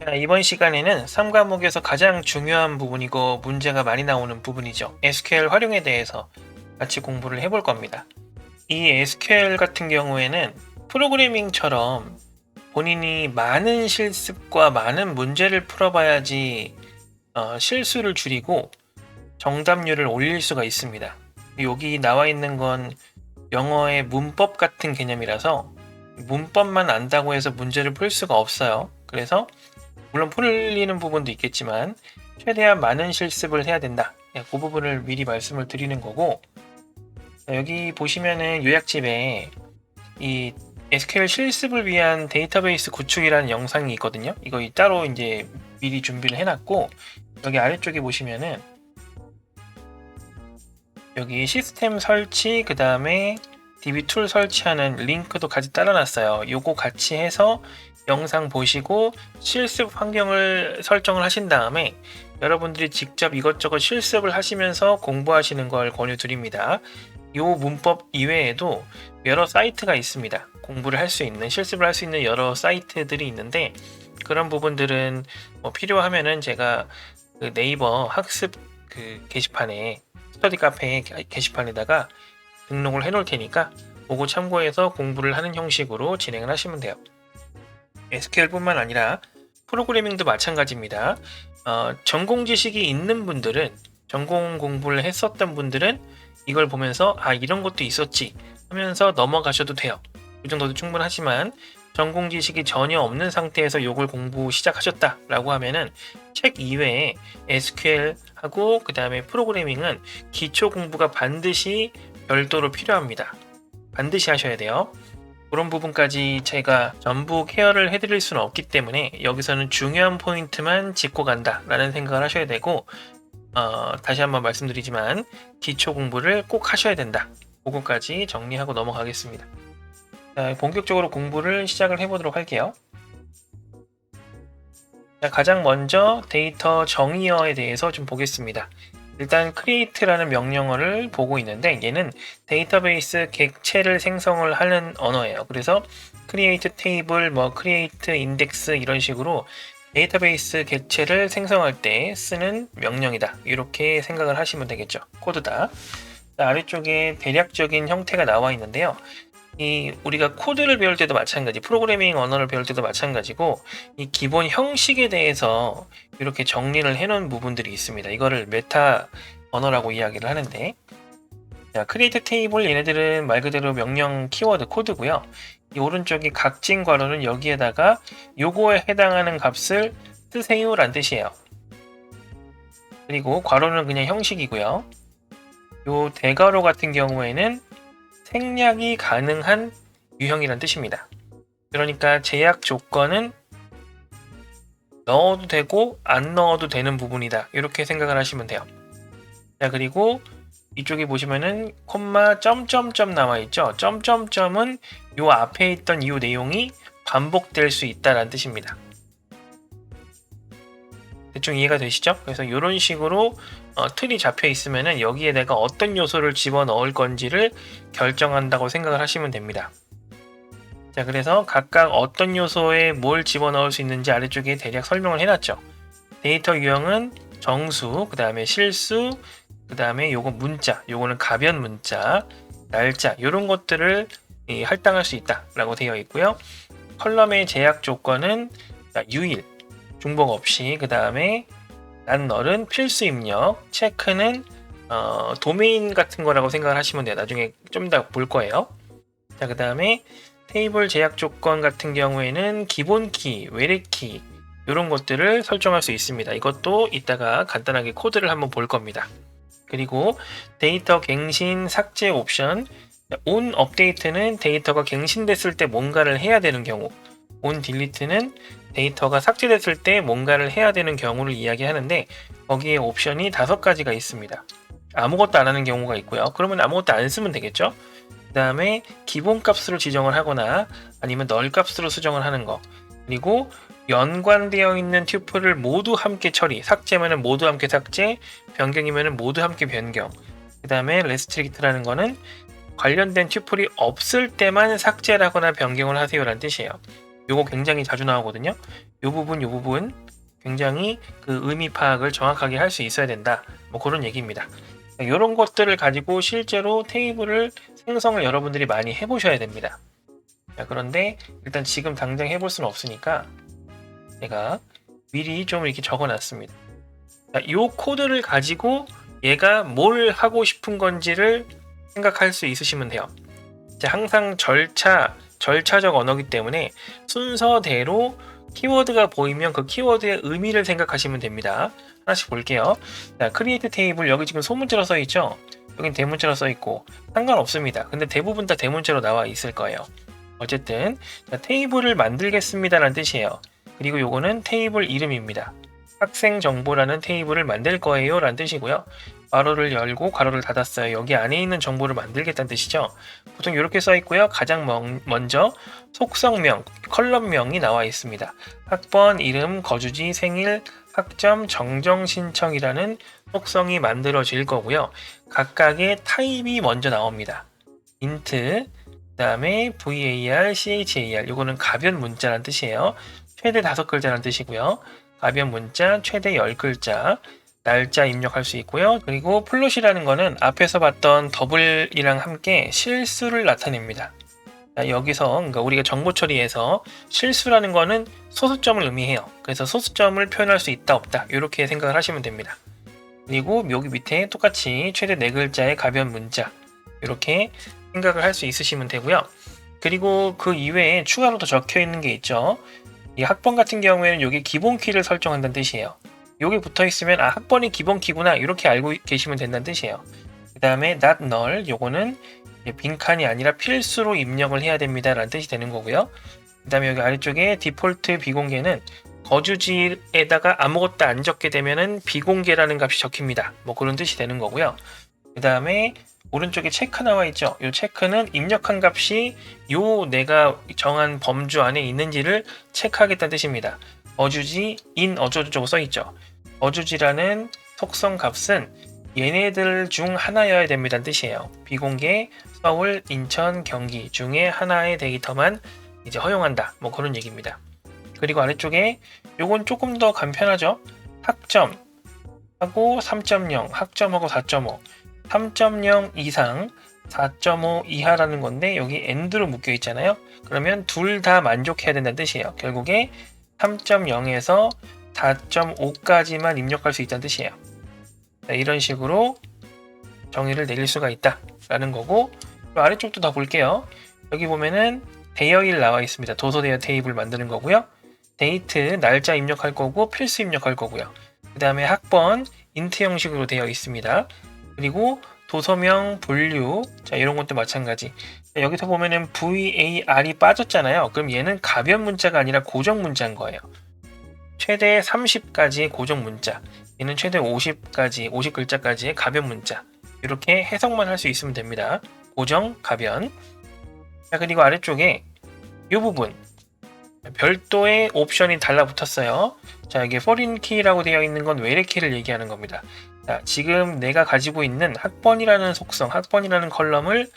자, 이번 시간에는 3과목에서 가장 중요한 부분이고 문제가 많이 나오는 부분이죠. SQL 활용에 대해서 같이 공부를 해볼 겁니다. 이 SQL 같은 경우에는 프로그래밍처럼 본인이 많은 실습과 많은 문제를 풀어봐야지 실수를 줄이고 정답률을 올릴 수가 있습니다. 여기 나와 있는 건 영어의 문법 같은 개념이라서 문법만 안다고 해서 문제를 풀 수가 없어요. 그래서 물론 풀리는 부분도 있겠지만 최대한 많은 실습을 해야 된다. 그 부분을 미리 말씀을 드리는 거고, 여기 보시면은 요약집에 이 SQL 실습을 위한 데이터베이스 구축이라는 영상이 있거든요. 이거 따로 이제 미리 준비를 해놨고, 여기 아래쪽에 보시면은 여기 시스템 설치, 그 다음에 DB2 설치하는 링크도 같이 따라놨어요. 요거 같이 해서 영상 보시고 실습 환경을 설정을 하신 다음에 여러분들이 직접 이것저것 실습을 하시면서 공부하시는 걸 권유드립니다. 요 문법 이외에도 여러 사이트가 있습니다. 공부를 할 수 있는, 실습을 할 수 있는 여러 사이트들이 있는데, 그런 부분들은 뭐 필요하면은 제가 그 네이버 학습 그 게시판에, 스터디 카페 게시판에다가 등록을 해 놓을 테니까 그거 참고해서 공부를 하는 형식으로 진행을 하시면 돼요. SQL 뿐만 아니라 프로그래밍도 마찬가지입니다. 전공 지식이 있는 분들은, 전공 공부를 했었던 분들은 이걸 보면서 이런 것도 있었지 하면서 넘어가셔도 돼요. 이 정도도 충분하지만 전공 지식이 전혀 없는 상태에서 이걸 공부 시작하셨다 라고 하면은 책 이외에 SQL하고 그 다음에 프로그래밍은 기초 공부가 반드시 별도로 필요합니다. 반드시 하셔야 돼요. 그런 부분까지 제가 전부 케어를 해드릴 수는 없기 때문에 여기서는 중요한 포인트만 짚고 간다 라는 생각을 하셔야 되고, 다시 한번 말씀드리지만 기초 공부를 꼭 하셔야 된다. 그거까지 정리하고 넘어가겠습니다. 자, 본격적으로 공부를 시작을 해보도록 할게요. 자, 가장 먼저 데이터 정의어에 대해서 좀 보겠습니다. 일단 create라는 명령어를 보고 있는데 얘는 데이터베이스 객체를 생성을 하는 언어예요. 그래서 create table, create index 이런 식으로 데이터베이스 객체를 생성할 때 쓰는 명령이다. 이렇게 생각을 하시면 되겠죠. 코드다. 아래쪽에 대략적인 형태가 나와 있는데요. 우리가 코드를 배울 때도 마찬가지, 프로그래밍 언어를 배울 때도 마찬가지고, 이 기본 형식에 대해서 이렇게 정리를 해놓은 부분들이 있습니다. 이거를 메타 언어라고 이야기를 하는데, 자, create table 얘네들은 말 그대로 명령 키워드 코드고요. 이 오른쪽이 각진 괄호는 여기에다가 요거에 해당하는 값을 쓰세요 라는 뜻이에요. 그리고 괄호는 그냥 형식이고요. 요 대괄호 같은 경우에는 생략이 가능한 유형이란 뜻입니다. 그러니까 제약 조건은 넣어도 되고 안 넣어도 되는 부분이다. 이렇게 생각을 하시면 돼요. 자, 그리고 이쪽에 보시면은 콤마 점점점 나와 있죠. 점점점은 요 앞에 있던 이 내용이 반복될 수 있다라는 뜻입니다. 대충 이해가 되시죠? 그래서 이런 식으로 틀이 잡혀 있으면은 여기에 내가 어떤 요소를 집어넣을 건지를 결정한다고 생각을 하시면 됩니다. 자, 그래서 각각 어떤 요소에 뭘 집어넣을 수 있는지 아래쪽에 대략 설명을 해놨죠. 데이터 유형은 정수, 그 다음에 실수, 그 다음에 요거 문자, 요거는 가변 문자, 날짜, 이런 것들을 할당할 수 있다라고 되어 있고요. 컬럼의 제약 조건은 유일, 중복 없이, 그 다음에 낱널은 필수 입력, 체크는 도메인 같은 거라고 생각을 하시면 돼요. 나중에 좀 더 볼 거예요. 자, 그 다음에 테이블 제약 조건 같은 경우에는 기본 키, 외래 키 이런 것들을 설정할 수 있습니다. 이것도 이따가 간단하게 코드를 한번 볼 겁니다. 그리고 데이터 갱신, 삭제 옵션, on 업데이트는 데이터가 갱신됐을 때 뭔가를 해야 되는 경우, on delete는 데이터가 삭제됐을 때 뭔가를 해야 되는 경우를 이야기하는데, 거기에 옵션이 5가지가 있습니다. 아무것도 안 하는 경우가 있고요. 그러면 아무것도 안 쓰면 되겠죠. 그 다음에 기본 값으로 지정을 하거나 아니면 널 값으로 수정을 하는 거, 그리고 연관되어 있는 튜플을 모두 함께 처리, 삭제면은 모두 함께 삭제, 변경이면은 모두 함께 변경. 그 다음에 restrict라는 거는 관련된 튜플이 없을 때만 삭제를 하거나 변경을 하세요 라는 뜻이에요. 요거 굉장히 자주 나오거든요. 요 부분 굉장히 그 의미 파악을 정확하게 할 수 있어야 된다. 뭐 그런 얘기입니다. 이런 것들을 가지고 실제로 테이블을 생성을 여러분들이 많이 해보셔야 됩니다. 자, 그런데 일단 지금 당장 해볼 수는 없으니까 제가 미리 좀 이렇게 적어놨습니다. 자, 이 코드를 가지고 얘가 뭘 하고 싶은 건지를 생각할 수 있으시면 돼요. 자, 항상 절차적 언어이기 때문에 순서대로 키워드가 보이면 그 키워드의 의미를 생각하시면 됩니다. 하나씩 볼게요. 자, 크리에이트 테이블 여기 지금 소문자로 써 있죠? 여긴 대문자로 써 있고 상관없습니다. 근데 대부분 다 대문자로 나와 있을 거예요. 어쨌든 자, 테이블을 만들겠습니다라는 뜻이에요. 그리고 요거는 테이블 이름입니다. 학생 정보라는 테이블을 만들 거예요 라는 뜻이고요. 괄호를 열고 괄호를 닫았어요. 여기 안에 있는 정보를 만들겠다는 뜻이죠. 보통 이렇게 써 있고요. 가장 먼저 속성명, 컬럼명이 나와 있습니다. 학번, 이름, 거주지, 생일, 학점, 정정 신청이라는 속성이 만들어질 거고요. 각각의 타입이 먼저 나옵니다. int, 그 다음에 var, char, 이거는 가변 문자라는 뜻이에요. 최대 5글자라는 뜻이고요. 가변 문자, 최대 10글자, 날짜 입력할 수 있고요. 그리고 플롯이라는 거는 앞에서 봤던 더블이랑 함께 실수를 나타냅니다. 자, 여기서 그러니까 우리가 정보 처리에서 실수라는 거는 소수점을 의미해요. 그래서 소수점을 표현할 수 있다 없다 이렇게 생각을 하시면 됩니다. 그리고 여기 밑에 똑같이 최대 4글자의 가변 문자 이렇게 생각을 할 수 있으시면 되고요. 그리고 그 이외에 추가로 더 적혀 있는 게 있죠. 이 학번 같은 경우에는 여기 기본 키를 설정한다는 뜻이에요. 여기 붙어 있으면 아 학번이 기본 키구나 이렇게 알고 계시면 된다는 뜻이에요. 그 다음에 not null 요거는 빈칸이 아니라 필수로 입력을 해야 됩니다 라는 뜻이 되는 거고요. 그 다음에 여기 아래쪽에 디폴트 비공개는 거주지에다가 아무것도 안 적게 되면은 비공개라는 값이 적힙니다. 뭐 그런 뜻이 되는 거고요. 그 다음에 오른쪽에 체크 나와 있죠. 이 체크는 입력한 값이 요 내가 정한 범주 안에 있는지를 체크하겠다는 뜻입니다. 거주지 in 어쩌고저쩌고 써 있죠. 거주지라는 속성 값은 얘네들 중 하나여야 됩니다는 뜻이에요. 비공개 서울, 인천, 경기 중에 하나의 데이터만 이제 허용한다. 뭐 그런 얘기입니다. 그리고 아래쪽에 요건 조금 더 간편하죠. 학점 하고 3.0, 학점하고 4.5, 3.0 이상, 4.5 이하라는 건데 여기 AND로 묶여 있잖아요. 그러면 둘 다 만족해야 된다는 뜻이에요. 결국에 3.0에서 4.5까지만 입력할 수 있다는 뜻이에요. 자, 이런 식으로 정의를 내릴 수가 있다라는 거고 아래쪽도 더 볼게요. 여기 보면은 대여일 나와 있습니다. 도서대여 테이블 만드는 거고요. 데이트, 날짜 입력할 거고 필수 입력할 거고요. 그 다음에 학번, 인트 형식으로 되어 있습니다. 그리고 도서명, 분류, 자 이런 것도 마찬가지. 자, 여기서 보면은 VAR이 빠졌잖아요. 그럼 얘는 가변 문자가 아니라 고정 문자인 거예요. 최대 30까지의 고정 문자, 얘는 최대 50글자까지의 가변 문자. 이렇게 해석만 할 수 있으면 됩니다. 고정, 가변. 자 그리고 아래쪽에 이 부분 별도의 옵션이 달라붙었어요. 자 이게 foreign key라고 되어 있는 건 외래 키를 얘기하는 겁니다. 자, 지금 내가 가지고 있는 학번이라는 속성, 학번이라는 컬럼을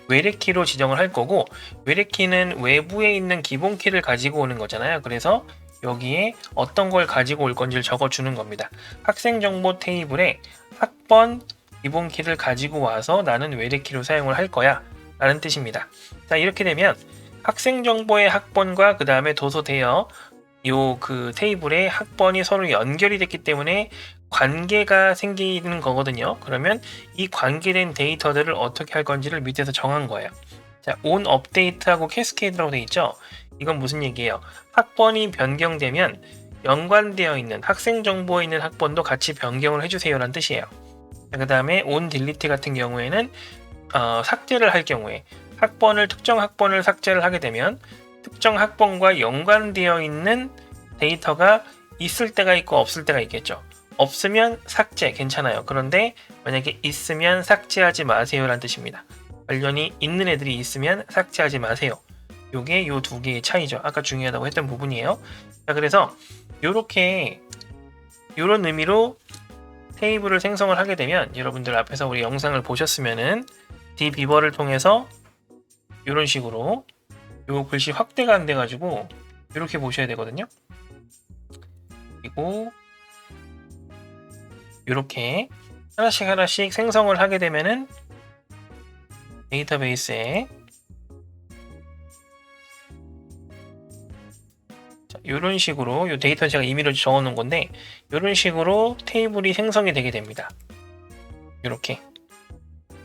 외래 키로 지정을 할 거고 외래 키는 외부에 있는 기본 키를 가지고 오는 거잖아요. 그래서 여기에 어떤 걸 가지고 올 건지를 적어주는 겁니다. 학생 정보 테이블에 학번 기본 키를 가지고 와서 나는 외래 키로 사용을 할 거야 라는 뜻입니다. 자 이렇게 되면 학생 정보의 학번과 그 다음에 도서 대여 요 그 테이블에 학번이 서로 연결이 됐기 때문에 관계가 생기는 거거든요. 그러면 이 관계된 데이터들을 어떻게 할 건지를 밑에서 정한 거예요. 자, on 업데이트하고 캐스케이드라고 되어 있죠. 이건 무슨 얘기예요? 학번이 변경되면 연관되어 있는 학생 정보에 있는 학번도 같이 변경을 해주세요 라는 뜻이에요. 그 다음에 on delete 같은 경우에는 삭제를 할 경우에 특정 학번을 삭제를 하게 되면 특정 학번과 연관되어 있는 데이터가 있을 때가 있고 없을 때가 있겠죠. 없으면 삭제 괜찮아요. 그런데 만약에 있으면 삭제하지 마세요 라는 뜻입니다. 관련이 있는 애들이 있으면 삭제하지 마세요. 요게 요 두 개의 차이죠. 아까 중요하다고 했던 부분이에요. 자 그래서 요런 의미로 테이블을 생성을 하게 되면 여러분들 앞에서 우리 영상을 보셨으면은 dbeaver를 통해서 이런 식으로 요 글씨 확대가 안 돼가지고 이렇게 보셔야 되거든요. 그리고 이렇게 하나씩 생성을 하게 되면은 데이터베이스에 이런 식으로 이 데이터는 제가 임의로 적어 놓은 건데 이런 식으로 테이블이 생성이 되게 됩니다. 이렇게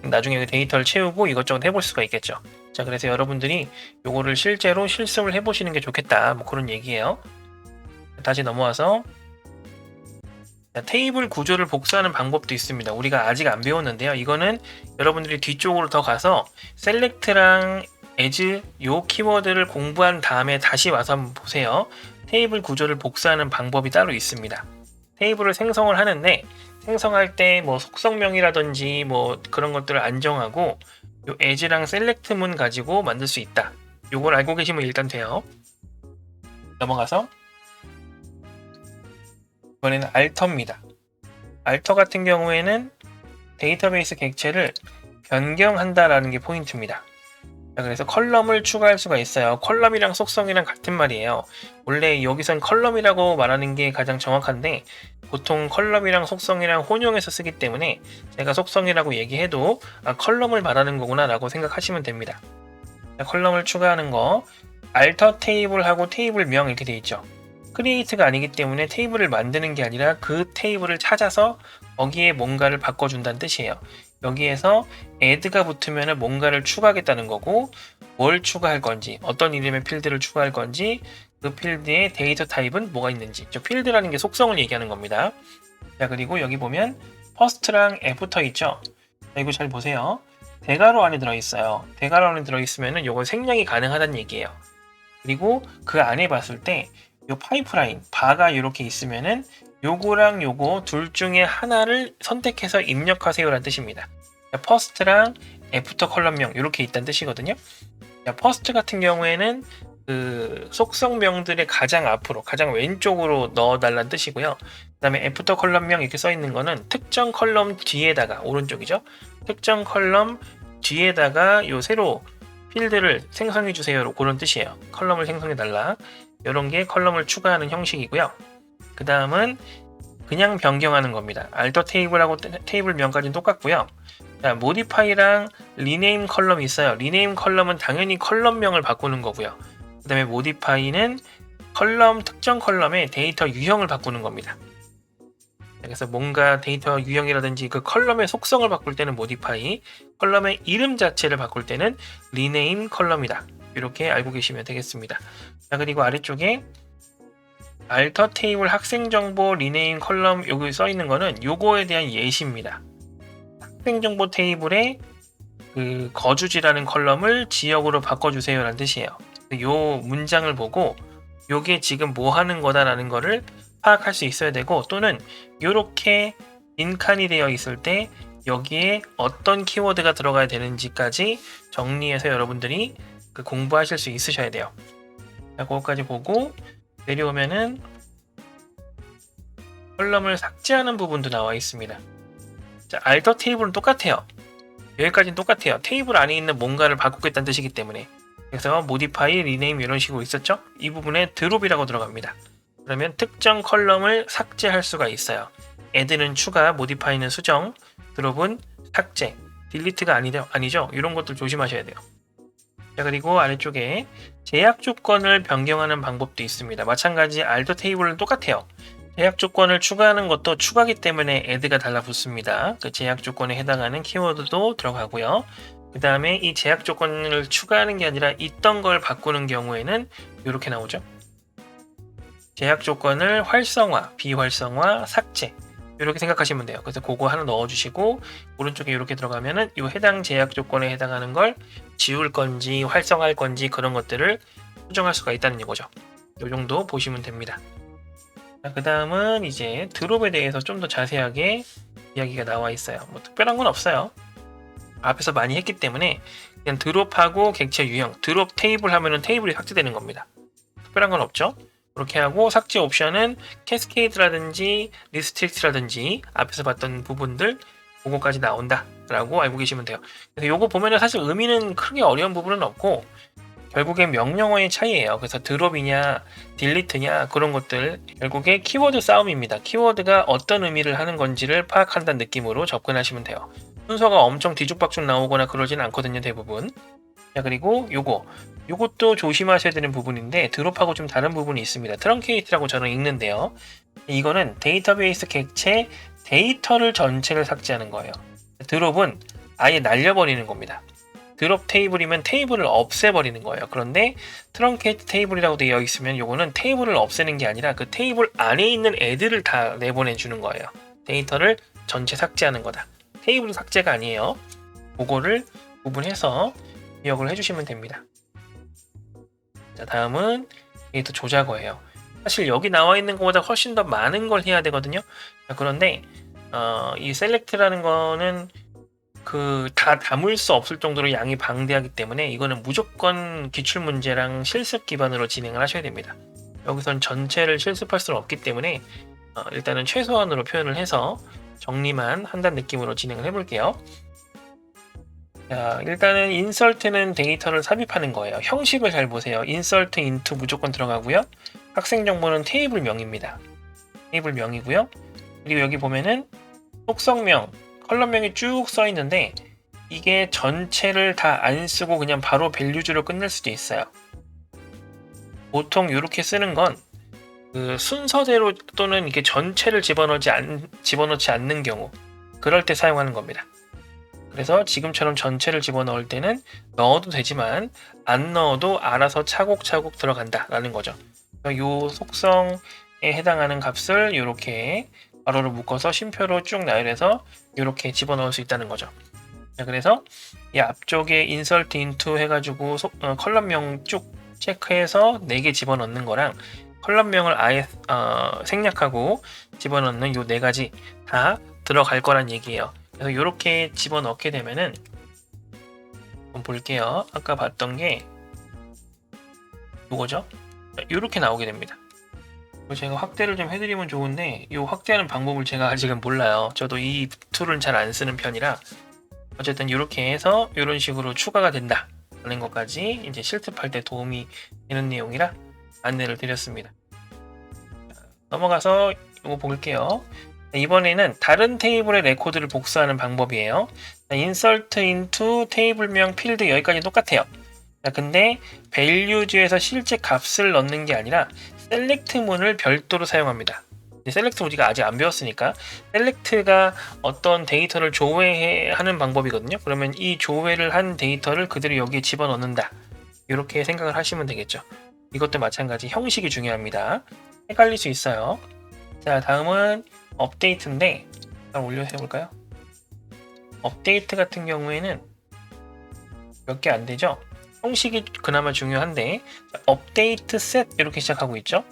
나중에 데이터를 채우고 이것저것 해볼 수가 있겠죠. 자, 그래서 여러분들이 요거를 실제로 실습을 해보시는 게 좋겠다, 뭐 그런 얘기예요. 다시 넘어와서 자, 테이블 구조를 복사하는 방법도 있습니다. 우리가 아직 안 배웠는데요. 이거는 여러분들이 뒤쪽으로 더 가서 셀렉트랑 as 요 키워드를 공부한 다음에 다시 와서 한번 보세요. 테이블 구조를 복사하는 방법이 따로 있습니다. 테이블을 생성을 하는데 생성할 때 뭐 속성명이라든지 뭐 그런 것들을 안정하고 요 as랑 select문 가지고 만들 수 있다. 요걸 알고 계시면 일단 돼요. 넘어가서 이번에는 알터입니다. 알터 같은 경우에는 데이터베이스 객체를 변경한다라는 게 포인트입니다. 자, 그래서 컬럼을 추가할 수가 있어요. 컬럼이랑 속성이랑 같은 말이에요. 원래 여기선 컬럼이라고 말하는 게 가장 정확한데 보통 컬럼이랑 속성이랑 혼용해서 쓰기 때문에 제가 속성이라고 얘기해도 컬럼을 말하는 거구나 라고 생각하시면 됩니다. 자, 컬럼을 추가하는 거 알터 테이블하고 테이블명 이렇게 되어 있죠. 크리에이트가 아니기 때문에 테이블을 만드는 게 아니라 그 테이블을 찾아서 거기에 뭔가를 바꿔준다는 뜻이에요. 여기에서 add가 붙으면 뭔가를 추가하겠다는 거고 뭘 추가할 건지 어떤 이름의 필드를 추가할 건지 그 필드의 데이터 타입은 뭐가 있는지 저 필드라는 게 속성을 얘기하는 겁니다. 자, 그리고 여기 보면 first랑 애프터 있죠. 자, 이거 잘 보세요. 대괄호 안에 들어있어요. 대괄호 안에 들어있으면 이거 생략이 가능하다는 얘기예요. 그리고 그 안에 봤을 때 요 파이프라인 바가 이렇게 있으면은 요거랑 요거 둘 중에 하나를 선택해서 입력하세요 라는 뜻입니다. first랑 애프터 컬럼명 이렇게 있다는 뜻이거든요. first 같은 경우에는 그 속성명들의 가장 앞으로 가장 왼쪽으로 넣어달라는 뜻이고요. 그 다음에 애프터 컬럼명 이렇게 써 있는 거는 특정 컬럼 뒤에다가 오른쪽이죠. 특정 컬럼 뒤에다가 요 새로 필드를 생성해 주세요 그런 뜻이에요. 컬럼을 생성해 달라. 이런 게 컬럼을 추가하는 형식이고요. 그 다음은 그냥 변경하는 겁니다. 알터 테이블하고 테이블 명까지는 똑같고요. 자, 모디파이랑 리네임 컬럼이 있어요. 리네임 컬럼은 당연히 컬럼명을 바꾸는 거고요. 그 다음에 모디파이는 컬럼 특정 컬럼의 데이터 유형을 바꾸는 겁니다. 그래서 뭔가 데이터 유형이라든지 그 컬럼의 속성을 바꿀 때는 모디파이, 컬럼의 이름 자체를 바꿀 때는 리네임 컬럼이다. 이렇게 알고 계시면 되겠습니다. 자, 그리고 아래쪽에 알터 테이블 학생 정보 리네임 컬럼 여기 써 있는 거는 요거에 대한 예시입니다. 학생 정보 테이블에 그 거주지라는 컬럼을 지역으로 바꿔주세요 라는 뜻이에요. 요 문장을 보고 요게 지금 뭐 하는 거다라는 거를 파악할 수 있어야 되고 또는 요렇게 빈칸이 되어 있을 때 여기에 어떤 키워드가 들어가야 되는지까지 정리해서 여러분들이 그 공부하실 수 있으셔야 돼요. 자, 그거까지 보고 내려오면은 컬럼을 삭제하는 부분도 나와 있습니다. 자, 알터 테이블은 똑같아요. 여기까지는 똑같아요. 테이블 안에 있는 뭔가를 바꾸겠다는 뜻이기 때문에. 그래서 모디파이, 리네임 이런 식으로 있었죠? 이 부분에 드롭이라고 들어갑니다. 그러면 특정 컬럼을 삭제할 수가 있어요. add는 추가, 모디파이는 수정, 드롭은 삭제, 딜리트가 아니죠? 이런 것들 조심하셔야 돼요. 자, 그리고 아래쪽에 제약 조건을 변경하는 방법도 있습니다. 마찬가지 알터 테이블은 똑같아요. 제약 조건을 추가하는 것도 추가기 때문에 add가 달라붙습니다. 그 제약 조건에 해당하는 키워드도 들어가고요. 그 다음에 이 제약 조건을 추가하는 게 아니라 있던 걸 바꾸는 경우에는 이렇게 나오죠. 제약 조건을 활성화, 비활성화, 삭제 이렇게 생각하시면 돼요. 그래서 그거 하나 넣어주시고 오른쪽에 이렇게 들어가면은 이 해당 제약 조건에 해당하는 걸 지울 건지 활성화할 건지 그런 것들을 수정할 수가 있다는 거죠. 이 정도 보시면 됩니다. 그 다음은 이제 드롭에 대해서 좀 더 자세하게 이야기가 나와 있어요. 뭐 특별한 건 없어요. 앞에서 많이 했기 때문에 그냥 드롭하고 객체 유형, 드롭 테이블 하면은 테이블이 삭제되는 겁니다. 특별한 건 없죠. 그렇게 하고 삭제 옵션은 캐스케이드라든지 리스트릭트라든지 앞에서 봤던 부분들 그거까지 나온다 라고 알고 계시면 돼요. 그래서 요거 보면은 사실 의미는 크게 어려운 부분은 없고 결국엔 명령어의 차이예요. 그래서 드롭이냐 딜리트냐 그런 것들 결국에 키워드 싸움입니다. 키워드가 어떤 의미를 하는 건지를 파악한다는 느낌으로 접근하시면 돼요. 순서가 엄청 뒤죽박죽 나오거나 그러진 않거든요, 대부분. 자, 그리고 요것도 조심하셔야 되는 부분인데 드롭하고 좀 다른 부분이 있습니다. 트렁케이트라고 저는 읽는데요. 이거는 데이터베이스 객체 데이터를 전체를 삭제하는 거예요. 드롭은 아예 날려버리는 겁니다. 드롭 테이블이면 테이블을 없애버리는 거예요. 그런데 트렁케이트 테이블이라고 되어 있으면 요거는 테이블을 없애는 게 아니라 그 테이블 안에 있는 애들을 다 내보내주는 거예요. 데이터를 전체 삭제하는 거다. 테이블 삭제가 아니에요. 그거를 구분해서 기억을 해주시면 됩니다. 자, 다음은 데이터 조작어예요. 사실 여기 나와 있는 것보다 훨씬 더 많은 걸 해야 되거든요. 자, 그런데 이 셀렉트라는 거는 다 담을 수 없을 정도로 양이 방대하기 때문에 이거는 무조건 기출문제랑 실습 기반으로 진행을 하셔야 됩니다. 여기선 전체를 실습할 수는 없기 때문에 일단은 최소한으로 표현을 해서 정리만 한다는 느낌으로 진행을 해볼게요. 자, 일단은 인설트는 데이터를 삽입하는 거예요. 형식을 잘 보세요. 인설트 인투 무조건 들어가고요. 학생 정보는 테이블명입니다. 테이블명이고요. 그리고 여기 보면은 속성명, 컬럼명이 쭉 써 있는데 이게 전체를 다 안 쓰고 그냥 바로 밸류즈로 끝낼 수도 있어요. 보통 이렇게 쓰는 건 그 순서대로 또는 이렇게 전체를 집어넣지 않는 경우 그럴 때 사용하는 겁니다. 그래서 지금처럼 전체를 집어넣을 때는 넣어도 되지만 안 넣어도 알아서 차곡차곡 들어간다라는 거죠. 이 속성에 해당하는 값을 이렇게 괄호를 묶어서 쉼표로 쭉 나열해서 이렇게 집어넣을 수 있다는 거죠. 자, 그래서 이 앞쪽에 insert into 해가지고 컬럼명 쭉 체크해서 4개 집어넣는 거랑 컬럼명을 아예 생략하고 집어넣는 요 4가지 다 들어갈 거란 얘기예요. 그래서 이렇게 집어넣게 되면은 한번 볼게요. 아까 봤던 게 이거죠. 이렇게 나오게 됩니다. 제가 확대를 좀 해드리면 좋은데 이 확대하는 방법을 제가 아직은 몰라요. 저도 이 툴은 잘 안 쓰는 편이라 어쨌든 이렇게 해서 이런 식으로 추가가 된다 라는 것까지 이제 실습할 때 도움이 되는 내용이라 안내를 드렸습니다. 넘어가서 이거 볼게요. 이번에는 다른 테이블의 레코드를 복사하는 방법이에요. insert into 테이블명 필드 여기까지 똑같아요. 근데 values에서 실제 값을 넣는 게 아니라 select 문을 별도로 사용합니다. select 우리가 아직 안 배웠으니까 select가 어떤 데이터를 조회하는 방법이거든요. 그러면 이 조회를 한 데이터를 그대로 여기에 집어넣는다. 이렇게 생각을 하시면 되겠죠. 이것도 마찬가지 형식이 중요합니다. 헷갈릴 수 있어요. 자, 다음은 업데이트인데 한번 올려서 해볼까요? 업데이트 같은 경우에는 몇 개 안 되죠? 형식이 그나마 중요한데 업데이트 셋 이렇게 시작하고 있죠.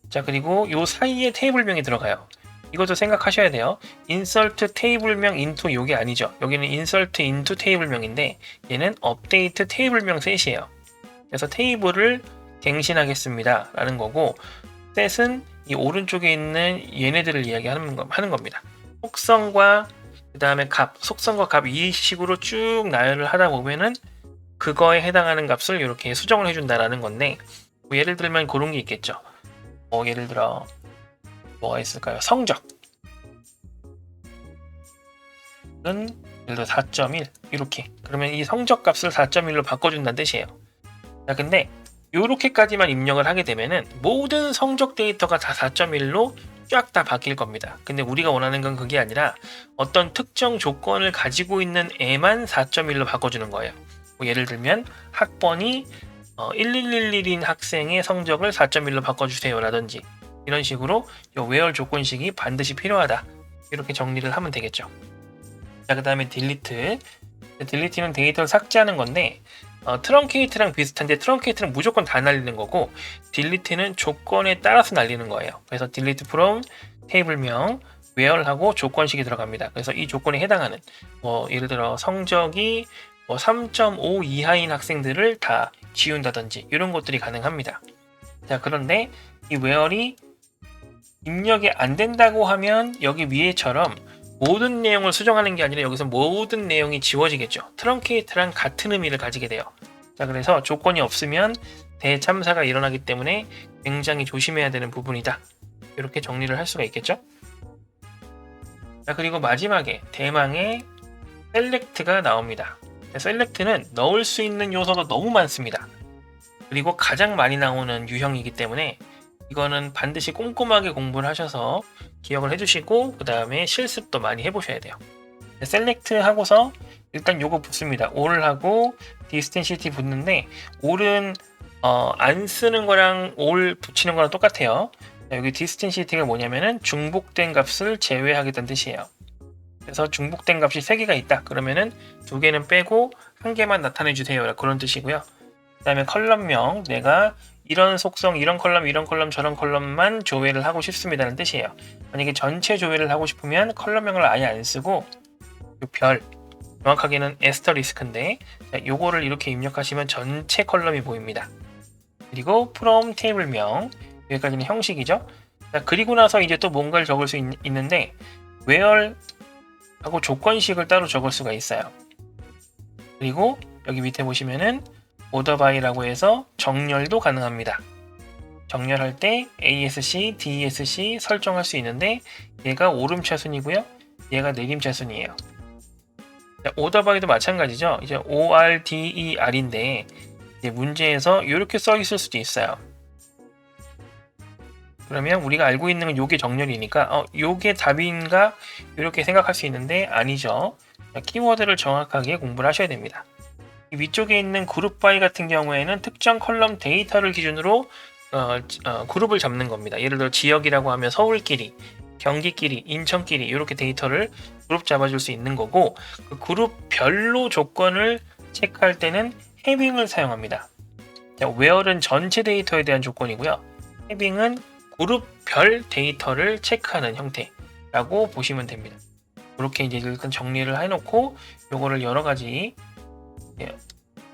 자, 그리고 요 사이에 테이블명이 들어가요. 이것도 생각하셔야 돼요. insert 테이블명 into 요게 아니죠. 여기는 insert into 테이블명인데 얘는 업데이트 테이블명 셋이에요. 그래서 테이블을 갱신하겠습니다 라는 거고 셋은 이 오른쪽에 있는 얘네들을 이야기하는 겁니다. 속성과 그 다음에 속성과 값 이 식으로 쭉 나열을 하다 보면은 그거에 해당하는 값을 이렇게 수정을 해준다라는 건데 뭐 예를 들면 그런 게 있겠죠. 예를 들어 뭐가 있을까요? 성적은 예를 들어 4.1 이렇게 그러면 이 성적 값을 4.1로 바꿔준다는 뜻이에요. 자, 근데 이렇게까지만 입력을 하게 되면은 모든 성적 데이터가 다 4.1로 쫙 다 바뀔 겁니다. 근데 우리가 원하는 건 그게 아니라 어떤 특정 조건을 가지고 있는 애만 4.1로 바꿔주는 거예요. 뭐 예를 들면 학번이 1111인 학생의 성적을 4.1로 바꿔주세요 라든지 이런 식으로 이 where 조건식이 반드시 필요하다 이렇게 정리를 하면 되겠죠. 자, 그 다음에 딜리트. 딜리트는 데이터를 삭제하는 건데 트렁케이트랑 비슷한데 트렁케이트는 무조건 다 날리는 거고 딜리트는 조건에 따라서 날리는 거예요. 그래서 딜리트 from 테이블명 where하고 조건식이 들어갑니다. 그래서 이 조건에 해당하는 예를 들어 성적이 3.5 이하인 학생들을 다 지운다든지 이런 것들이 가능합니다. 자, 그런데 이 where이 입력이 안 된다고 하면 여기 위에처럼 모든 내용을 수정하는 게 아니라 여기서 모든 내용이 지워지겠죠. 트렁케이트랑 같은 의미를 가지게 돼요. 자, 그래서 조건이 없으면 대참사가 일어나기 때문에 굉장히 조심해야 되는 부분이다. 이렇게 정리를 할 수가 있겠죠. 자, 그리고 마지막에 대망의 셀렉트가 나옵니다. 셀렉트는 넣을 수 있는 요소가 너무 많습니다. 그리고 가장 많이 나오는 유형이기 때문에 이거는 반드시 꼼꼼하게 공부를 하셔서 기억을 해주시고 그 다음에 실습도 많이 해보셔야 돼요. 셀렉트 하고서 일단 요거 붙습니다. all하고 디스텐시티 붙는데 all은 안 쓰는 거랑 all 붙이는 거랑 똑같아요. 여기 디스텐시티가 뭐냐면은 중복된 값을 제외하겠다는 뜻이에요. 그래서 중복된 값이 3개가 있다. 그러면은 2개는 빼고 1개만 나타내 주세요. 그런 뜻이고요. 그 다음에 컬럼명, 내가 이런 속성, 이런 컬럼, 저런 컬럼만 조회를 하고 싶습니다는 뜻이에요. 만약에 전체 조회를 하고 싶으면 컬럼명을 아예 안 쓰고 요 별, 정확하게는 에스터리스크인데 요거를 이렇게 입력하시면 전체 컬럼이 보입니다. 그리고 from 테이블명, 여기까지는 형식이죠. 자, 그리고 나서 이제 또 뭔가를 적을 수 있는데 where 하고 조건식을 따로 적을 수가 있어요. 그리고 여기 밑에 보시면은 order by라고 해서 정렬도 가능합니다. 정렬할 때 ASC, DSC 설정할 수 있는데 얘가 오름차순이고요. 얘가 내림차순이에요. order by도 마찬가지죠. 이제 ORDER인데 이제 문제에서 이렇게 써 있을 수도 있어요. 그러면 우리가 알고 있는 건 요게 정렬이니까 요게 답인가 이렇게 생각할 수 있는데 아니죠. 키워드를 정확하게 공부를 하셔야 됩니다. 이 위쪽에 있는 그룹 바이 같은 경우에는 특정 컬럼 데이터를 기준으로 그룹을 잡는 겁니다. 예를 들어 지역이라고 하면 서울끼리, 경기끼리, 인천끼리 이렇게 데이터를 그룹 잡아줄 수 있는 거고 그 그룹별로 조건을 체크할 때는 해빙을 사용합니다. 자, where는 전체 데이터에 대한 조건이고요. 해빙은 그룹별 데이터를 체크하는 형태라고 보시면 됩니다. 이렇게 이제 일단 정리를 해놓고 요거를 여러 가지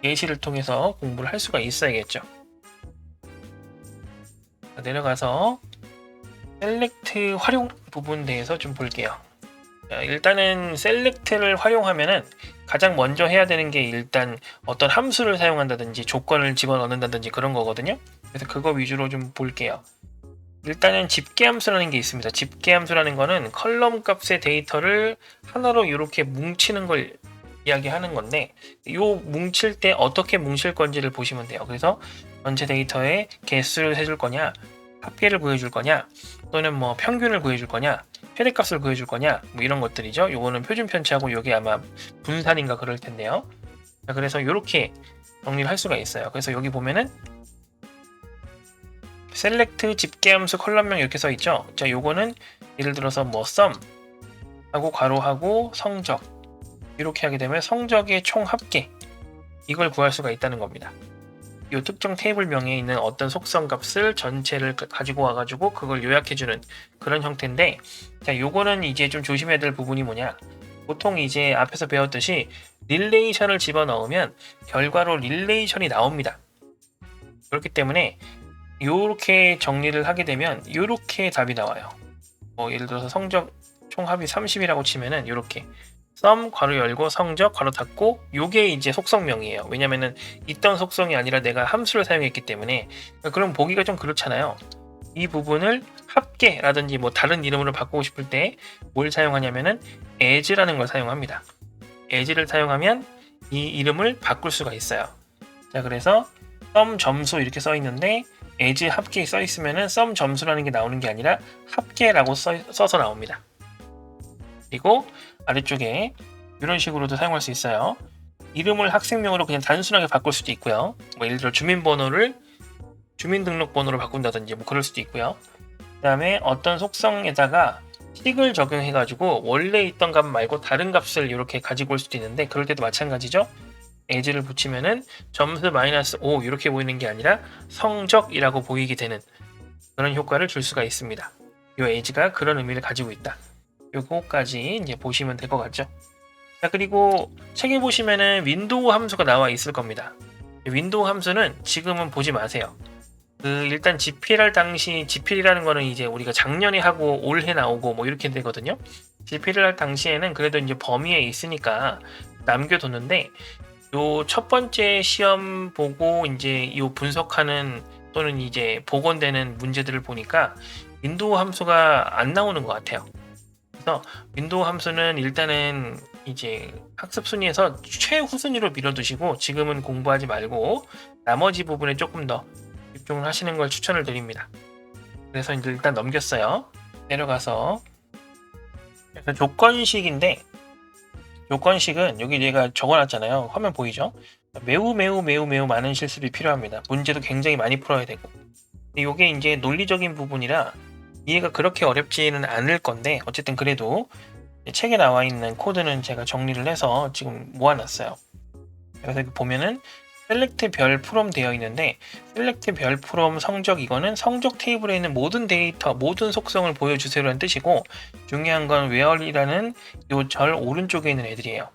예시를 통해서 공부를 할 수가 있어야겠죠. 내려가서 셀렉트 활용 부분 대해서 좀 볼게요. 자, 일단은 셀렉트를 활용하면은 가장 먼저 해야 되는 게 일단 어떤 함수를 사용한다든지 조건을 집어넣는다든지 그런 거거든요. 그래서 그거 위주로 좀 볼게요. 일단은 집계함수라는 게 있습니다. 집계함수라는 거는 컬럼 값의 데이터를 하나로 이렇게 뭉치는 걸 이야기하는 건데 요 뭉칠 때 어떻게 뭉칠 건지를 보시면 돼요. 그래서 전체 데이터에 개수를 해줄 거냐, 합계를 구해줄 거냐, 또는 뭐 평균을 구해줄 거냐, 최대값을 구해줄 거냐, 뭐 이런 것들이죠. 요거는 표준 편차하고 요게 아마 분산인가 그럴 텐데요. 자, 그래서 요렇게 정리를 할 수가 있어요. 그래서 여기 보면은 셀렉트 집계함수 컬럼명 이렇게 써 있죠. 자, 요거는 예를 들어서 뭐 sum 하고 괄호하고 성적 이렇게 하게 되면 성적의 총 합계 이걸 구할 수가 있다는 겁니다. 이 특정 테이블명에 있는 어떤 속성 값을 전체를 가지고 와가지고 그걸 요약해주는 그런 형태인데, 자, 요거는 이제 좀 조심해야 될 부분이 뭐냐? 보통 이제 앞에서 배웠듯이 릴레이션을 집어넣으면 결과로 릴레이션이 나옵니다. 그렇기 때문에 요렇게 정리를 하게 되면 요렇게 답이 나와요. 뭐 예를 들어서 성적 총합이 30이라고 치면은 요렇게 sum 괄호 열고 성적 괄호 닫고 요게 이제 속성명이에요. 왜냐면은 있던 속성이 아니라 내가 함수를 사용했기 때문에. 그럼 보기가 좀 그렇잖아요. 이 부분을 합계라든지 뭐 다른 이름으로 바꾸고 싶을 때 뭘 사용하냐면은 as라는 걸 사용합니다. as를 사용하면 이 이름을 바꿀 수가 있어요. 자, 그래서 sum 점수 이렇게 써 있는데 as 합계 써 있으면은 sum 점수라는 게 나오는 게 아니라 합계라고 써서 나옵니다. 그리고 아래쪽에 이런 식으로도 사용할 수 있어요. 이름을 학생명으로 그냥 단순하게 바꿀 수도 있고요. 뭐 예를 들어 주민번호를 주민등록번호로 바꾼다든지 뭐 그럴 수도 있고요. 그 다음에 어떤 속성에다가 틱을 적용해가지고 원래 있던 값 말고 다른 값을 이렇게 가지고 올 수도 있는데 그럴 때도 마찬가지죠. as를 붙이면은 점수 -5 이렇게 보이는 게 아니라 성적이라고 보이게 되는 그런 효과를 줄 수가 있습니다. 이 as가 그런 의미를 가지고 있다. 요거까지 이제 보시면 될 것 같죠. 자, 그리고 책에 보시면은 윈도우 함수가 나와 있을 겁니다. 윈도우 함수는 지금은 보지 마세요. 일단 집필할 당시, 집필이라는 거는 이제 우리가 작년에 하고 올해 나오고 뭐 이렇게 되거든요. 집필을 할 당시에는 그래도 이제 범위에 있으니까 남겨뒀는데 요 첫 번째 시험 보고 이제 요 분석하는 또는 이제 복원되는 문제들을 보니까 윈도우 함수가 안 나오는 것 같아요. 그래서 윈도우 함수는 일단은 이제 학습 순위에서 최후순위로 밀어두시고 지금은 공부하지 말고 나머지 부분에 조금 더 집중을 하시는 걸 추천을 드립니다. 그래서 이제 일단 넘겼어요. 내려가서 그래서 조건식인데 조건식은 여기 내가 적어놨잖아요. 화면 보이죠? 매우 많은 실습이 필요합니다. 문제도 굉장히 많이 풀어야 되고. 이게 이제 논리적인 부분이라 이해가 그렇게 어렵지는 않을 건데 어쨌든 그래도 책에 나와 있는 코드는 제가 정리를 해서 지금 모아놨어요. 그래서 보면은 셀렉트 별 프롬 되어 있는데 셀렉트 별 프롬 성적 이거는 성적 테이블에 있는 모든 데이터, 모든 속성을 보여주세요라는 뜻이고 중요한 건 where이라는 요 절 오른쪽에 있는 애들이에요.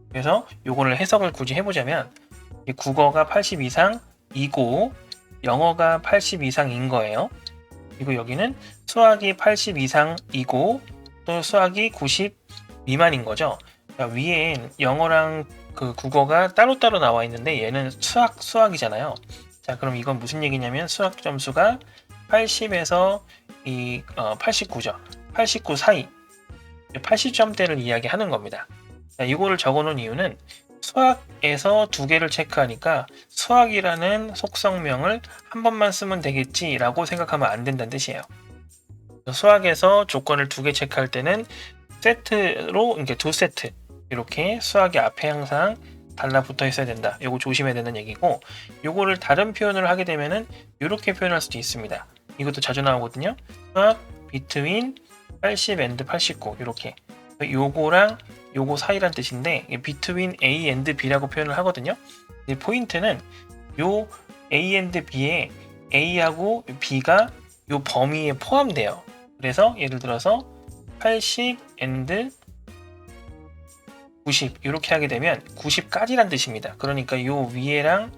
그래서 요거를 해석을 굳이 해보자면 국어가 80 이상이고 영어가 80 이상인 거예요. 그리고 여기는 수학이 80 이상이고 또 수학이 90 미만인 거죠. 위에 영어랑 그 국어가 따로따로 나와 있는데 얘는 수학이잖아요. 자, 그럼 이건 무슨 얘기냐면 수학 점수가 80에서 89죠. 89 사이 80점대를 이야기하는 겁니다. 자, 이거를 적어놓은 이유는 수학에서 두 개를 체크하니까 수학이라는 속성명을 한 번만 쓰면 되겠지라고 생각하면 안 된다는 뜻이에요. 수학에서 조건을 두 개 체크할 때는 세트로 이렇게 두 세트 이렇게 수학이 앞에 항상 달라붙어 있어야 된다. 요거 조심해야 되는 얘기고 요거를 다른 표현을 하게 되면은 이렇게 표현할 수도 있습니다. 이것도 자주 나오거든요. 수학 between 80 and 89 이렇게 요거랑 요거 사이란 뜻인데 between A and B라고 표현을 하거든요. 포인트는 요 A and B에 A하고 B가 요 범위에 포함돼요. 그래서 예를 들어서 80 and 90 이렇게 하게 되면 90까지란 뜻입니다. 그러니까 요 위에랑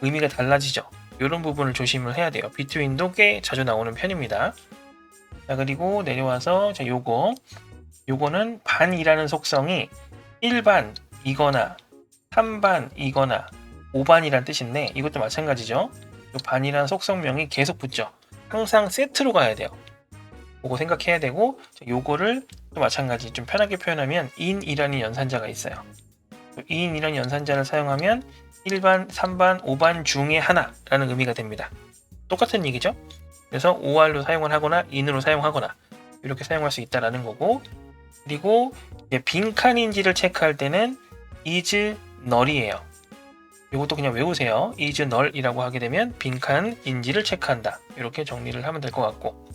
의미가 달라지죠. 이런 부분을 조심을 해야 돼요. between도 꽤 자주 나오는 편입니다. 자, 그리고 내려와서 자, 요거는 반이라는 속성이 1반이거나 3반이거나 5반이란 뜻인데 이것도 마찬가지죠. 요 반이라는 속성명이 계속 붙죠. 항상 세트로 가야 돼요. 그거 생각해야 되고 요거를 또 마찬가지 좀 편하게 표현하면 in이라는 연산자가 있어요. in이라는 연산자를 사용하면 1반, 3반, 5반 중에 하나라는 의미가 됩니다. 똑같은 얘기죠. 그래서 or로 사용을 하거나 in으로 사용하거나 이렇게 사용할 수 있다라는 거고 그리고 빈칸인지를 체크할 때는 is null이에요. 이것도 그냥 외우세요. is null이라고 하게 되면 빈칸인지를 체크한다. 이렇게 정리를 하면 될 것 같고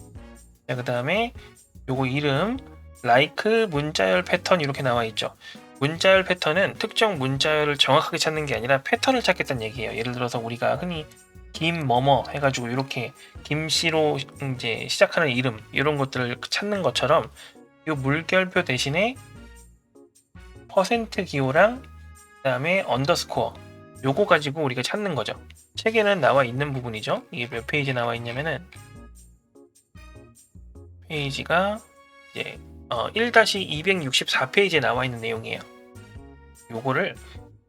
자, 그 다음에 요거 이름 like 문자열 패턴 이렇게 나와 있죠. 문자열 패턴은 특정 문자열을 정확하게 찾는 게 아니라 패턴을 찾겠다는 얘기예요. 예를 들어서 우리가 흔히 김뭐뭐 해가지고 이렇게 김씨로 이제 시작하는 이름 이런 것들을 찾는 것처럼 이 물결표 대신에 퍼센트 기호랑 그다음에 언더스코어 요거 가지고 우리가 찾는 거죠. 책에는 나와 있는 부분이죠. 이게 몇 페이지에 나와 있냐면은 페이지가 이제 1-264페이지에 나와 있는 내용이에요. 요거를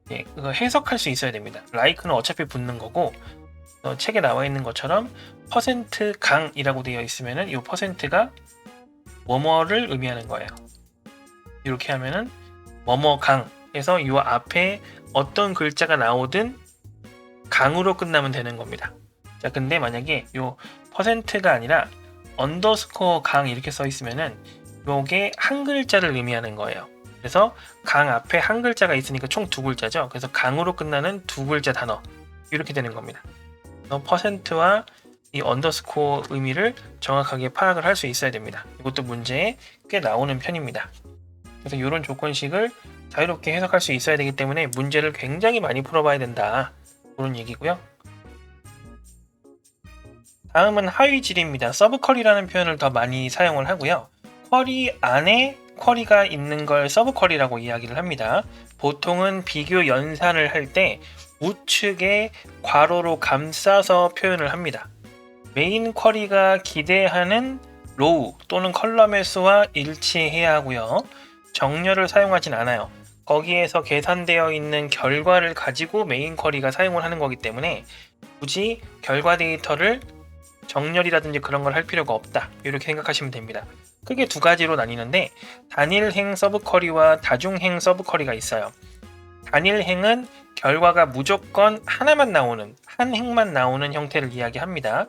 해석할 수 있어야 됩니다. like는 어차피 붙는 거고 책에 나와 있는 것처럼 퍼센트 강이라고 되어 있으면은 이 퍼센트가 뭐뭐를 의미하는 거예요. 이렇게 하면은 뭐뭐 강에서 이 앞에 어떤 글자가 나오든 강으로 끝나면 되는 겁니다. 자, 근데 만약에 이 퍼센트가 아니라 언더스코어 강 이렇게 써 있으면은 요게 한 글자를 의미하는 거예요. 그래서 강 앞에 한 글자가 있으니까 총 두 글자죠. 그래서 강으로 끝나는 두 글자 단어 이렇게 되는 겁니다. 그래서 퍼센트와 이 언더스코어 의미를 정확하게 파악을 할 수 있어야 됩니다. 이것도 문제에 꽤 나오는 편입니다. 그래서 이런 조건식을 자유롭게 해석할 수 있어야 되기 때문에 문제를 굉장히 많이 풀어봐야 된다. 그런 얘기고요. 다음은 하위질입니다. 서브쿼리라는 표현을 더 많이 사용을 하고요. 쿼리 안에 쿼리가 있는 걸 서브쿼리라고 이야기를 합니다. 보통은 비교 연산을 할 때 우측에 괄호로 감싸서 표현을 합니다. 메인 쿼리가 기대하는 로우 또는 컬럼의 수와 일치해야 하고요. 정렬을 사용하진 않아요. 거기에서 계산되어 있는 결과를 가지고 메인 쿼리가 사용을 하는 거기 때문에 굳이 결과 데이터를 정렬이라든지 그런 걸 할 필요가 없다. 이렇게 생각하시면 됩니다. 크게 두 가지로 나뉘는데 단일행 서브 쿼리와 다중행 서브 쿼리가 있어요. 단일행은 결과가 무조건 하나만 나오는, 한 행만 나오는 형태를 이야기합니다.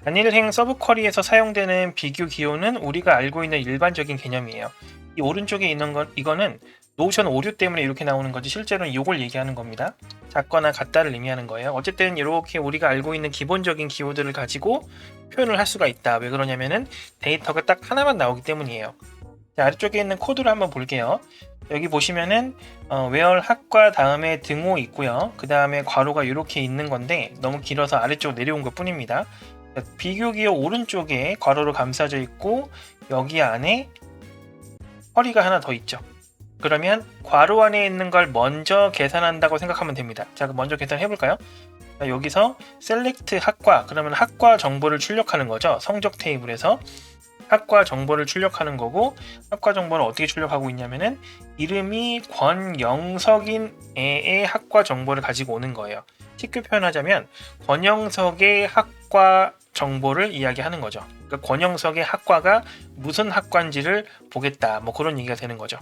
단일행 서브 쿼리에서 사용되는 비교 기호는 우리가 알고 있는 일반적인 개념이에요. 이 오른쪽에 있는 건 이거는 노션 오류 때문에 이렇게 나오는 거지 실제로는 이걸 얘기하는 겁니다. 작거나 같다를 의미하는 거예요. 어쨌든 이렇게 우리가 알고 있는 기본적인 기호들을 가지고 표현을 할 수가 있다. 왜 그러냐면은 데이터가 딱 하나만 나오기 때문이에요. 자, 아래쪽에 있는 코드를 한번 볼게요. 여기 보시면은 where 학과 다음에 등호 있고요. 그 다음에 괄호가 이렇게 있는 건데 너무 길어서 아래쪽 내려온 것 뿐입니다. 비교 기호 오른쪽에 괄호로 감싸져 있고 여기 안에 허리가 하나 더 있죠. 그러면 괄호 안에 있는 걸 먼저 계산한다고 생각하면 됩니다. 자, 그럼 먼저 계산해 볼까요? 자, 여기서 select 학과, 그러면 학과 정보를 출력하는 거죠. 성적 테이블에서 학과 정보를 출력하는 거고, 학과 정보를 어떻게 출력하고 있냐면은 이름이 권영석인 애의 학과 정보를 가지고 오는 거예요. 쉽게 표현하자면 권영석의 학과 정보를 이야기하는 거죠. 그러니까 권영석의 학과가 무슨 학과인지를 보겠다. 뭐 그런 얘기가 되는 거죠.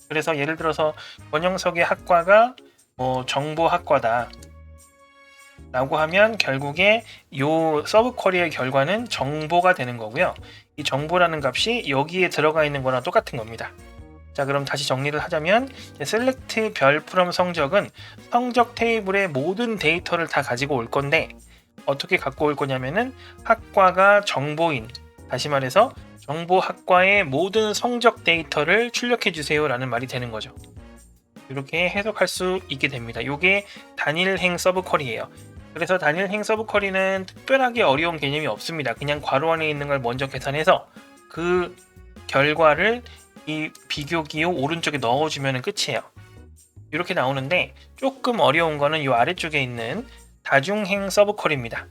그래서 예를 들어서 권영석의 학과가 정보학과다 라고 하면 결국에 이 서브 쿼리의 결과는 정보가 되는 거고요. 이 정보라는 값이 여기에 들어가 있는 거랑 똑같은 겁니다. 자, 그럼 다시 정리를 하자면 select 별 프롬 성적은 성적 테이블의 모든 데이터를 다 가지고 올 건데 어떻게 갖고 올 거냐면은 학과가 정보인, 다시 말해서 정보학과의 모든 성적 데이터를 출력해 주세요 라는 말이 되는 거죠. 이렇게 해석할 수 있게 됩니다. 이게 단일행 서브 쿼리예요. 그래서 단일행 서브 쿼리는 특별하게 어려운 개념이 없습니다. 그냥 괄호 안에 있는 걸 먼저 계산해서 그 결과를 이 비교 기호 오른쪽에 넣어주면 끝이에요. 이렇게 나오는데 조금 어려운 거는 이 아래쪽에 있는 다중행 서브 쿼리입니다.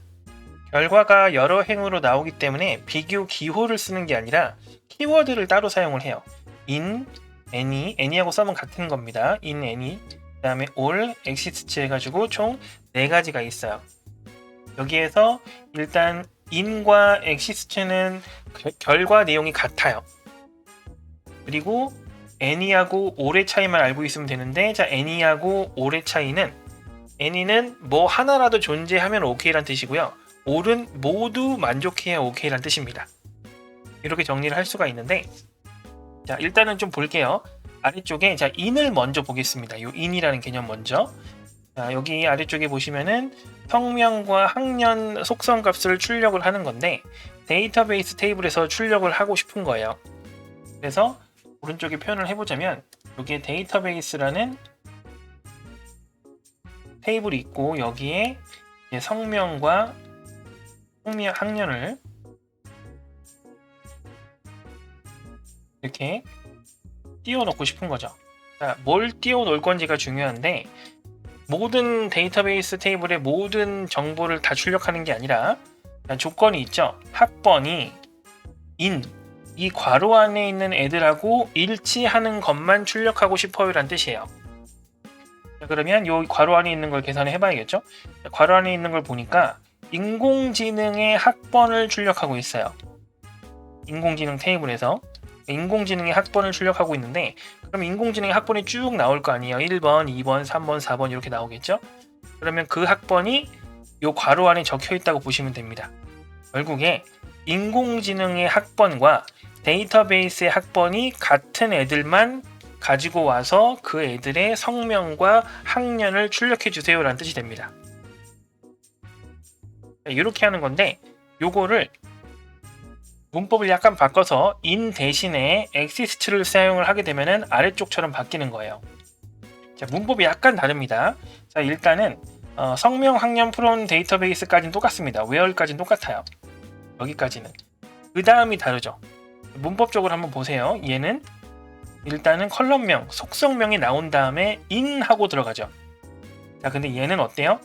결과가 여러 행으로 나오기 때문에 비교 기호를 쓰는 게 아니라 키워드를 따로 사용을 해요. in, any하고 썸은 같은 겁니다. in, any, 그 다음에 all, exists 해가지고 총 4가지가 있어요. 여기에서 일단 in과 exist는 결과 내용이 같아요. 그리고 any하고 all의 차이만 알고 있으면 되는데, 자, any하고 all의 차이는 any는 뭐 하나라도 존재하면 OK란 뜻이고요. all은 모두 만족해야 OK란 뜻입니다. 이렇게 정리를 할 수가 있는데, 자, 일단은 좀 볼게요. 아래쪽에 자 in을 먼저 보겠습니다. 이 in이라는 개념 먼저. 자, 여기 아래쪽에 보시면은 성명과 학년 속성 값을 출력을 하는 건데 데이터베이스 테이블에서 출력을 하고 싶은 거예요. 그래서 오른쪽에 표현을 해보자면 여기에 데이터베이스라는 테이블이 있고 여기에 성명과 학년을 이렇게 띄워놓고 싶은 거죠. 자, 뭘 띄워놓을 건지가 중요한데 모든 데이터베이스 테이블의 모든 정보를 다 출력하는 게 아니라 조건이 있죠. 학번이 이 괄호 안에 있는 애들하고 일치하는 것만 출력하고 싶어요 라는 뜻이에요. 자, 그러면 이 괄호 안에 있는 걸 계산을 해봐야겠죠. 자, 괄호 안에 있는 걸 보니까 인공지능의 학번을 출력하고 있어요. 인공지능 테이블에서 인공지능의 학번을 출력하고 있는데 그럼 인공지능의 학번이 쭉 나올 거 아니에요. 1번, 2번, 3번, 4번 이렇게 나오겠죠. 그러면 그 학번이 이 괄호 안에 적혀 있다고 보시면 됩니다. 결국에 인공지능의 학번과 데이터베이스의 학번이 같은 애들만 가지고 와서 그 애들의 성명과 학년을 출력해 주세요 라는 뜻이 됩니다. 이렇게 하는 건데 요거를 문법을 약간 바꿔서 in 대신에 exist를 사용을 하게 되면은 아래쪽처럼 바뀌는 거예요. 자, 문법이 약간 다릅니다. 자, 일단은 성명, 학년, 프롬, 데이터베이스까지는 똑같습니다. where까지는 똑같아요. 여기까지는. 그 다음이 다르죠. 문법적으로 한번 보세요. 얘는 일단은 컬럼명, 속성명이 나온 다음에 in 하고 들어가죠. 자, 근데 얘는 어때요?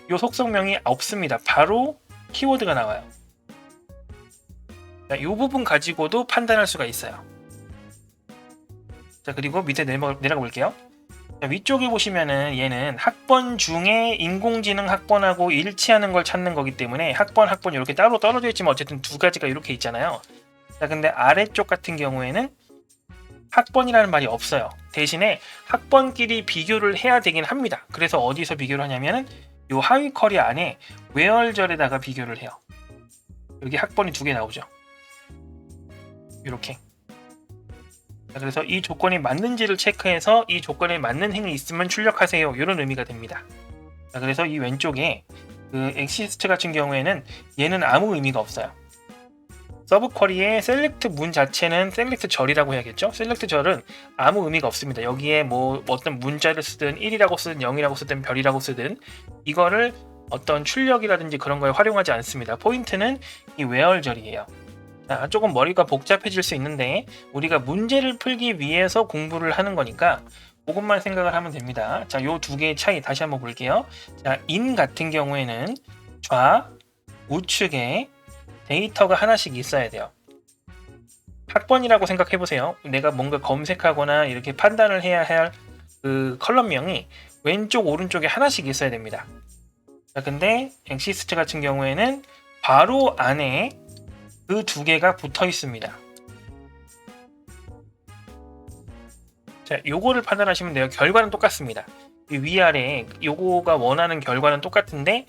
이 속성명이 없습니다. 바로 키워드가 나와요. 이 부분 가지고도 판단할 수가 있어요. 자, 그리고 밑에 내려가 볼게요. 자, 위쪽에 보시면은 얘는 학번 중에 인공지능 학번하고 일치하는 걸 찾는 거기 때문에 학번 이렇게 따로 떨어져 있지만 어쨌든 두 가지가 이렇게 있잖아요. 자, 근데 아래쪽 같은 경우에는 학번이라는 말이 없어요. 대신에 학번끼리 비교를 해야 되긴 합니다. 그래서 어디서 비교를 하냐면은 요 하위 커리 안에 외월절에다가 비교를 해요. 여기 학번이 두 개 나오죠. 이렇게. 그래서 이 조건이 맞는지를 체크해서 이 조건에 맞는 행이 있으면 출력하세요. 이런 의미가 됩니다. 자, 그래서 이 왼쪽에 그 엑시스트 같은 경우에는 얘는 아무 의미가 없어요. 서브 쿼리의 셀렉트 문 자체는 셀렉트 절이라고 해야겠죠. 셀렉트 절은 아무 의미가 없습니다. 여기에 뭐 어떤 문자를 쓰든 1이라고 쓰든 0이라고 쓰든 별이라고 쓰든 이거를 어떤 출력이라든지 그런 거에 활용하지 않습니다. 포인트는 이 웨얼절이에요. 자, 조금 머리가 복잡해질 수 있는데 우리가 문제를 풀기 위해서 공부를 하는 거니까 그것만 생각을 하면 됩니다. 자, 요 두 개의 차이 다시 한번 볼게요. 자, 인 같은 경우에는 우측에 데이터가 하나씩 있어야 돼요. 학번이라고 생각해 보세요. 내가 뭔가 검색하거나 이렇게 판단을 해야 할 그 컬럼명이 왼쪽 오른쪽에 하나씩 있어야 됩니다. 자, 근데 엑시스트 같은 경우에는 바로 안에 그 두 개가 붙어 있습니다. 자, 요거를 판단하시면 돼요. 결과는 똑같습니다. 이 위아래 요거가 원하는 결과는 똑같은데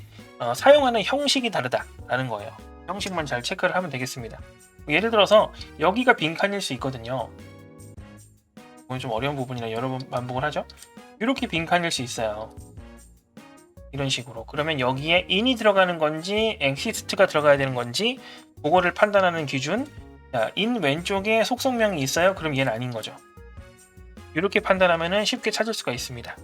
사용하는 형식이 다르다라는 거예요. 형식만 잘 체크를 하면 되겠습니다. 예를 들어서 여기가 빈칸일 수 있거든요. 이건 좀 어려운 부분이라 여러 번 반복을 하죠. 이렇게 빈칸일 수 있어요. 이런 식으로. 그러면 여기에 in이 들어가는 건지 엑시스트가 들어가야 되는 건지 그거를 판단하는 기준. 자, in 왼쪽에 속성명이 있어요. 그럼 얘는 아닌 거죠. 이렇게 판단하면 쉽게 찾을 수가 있습니다.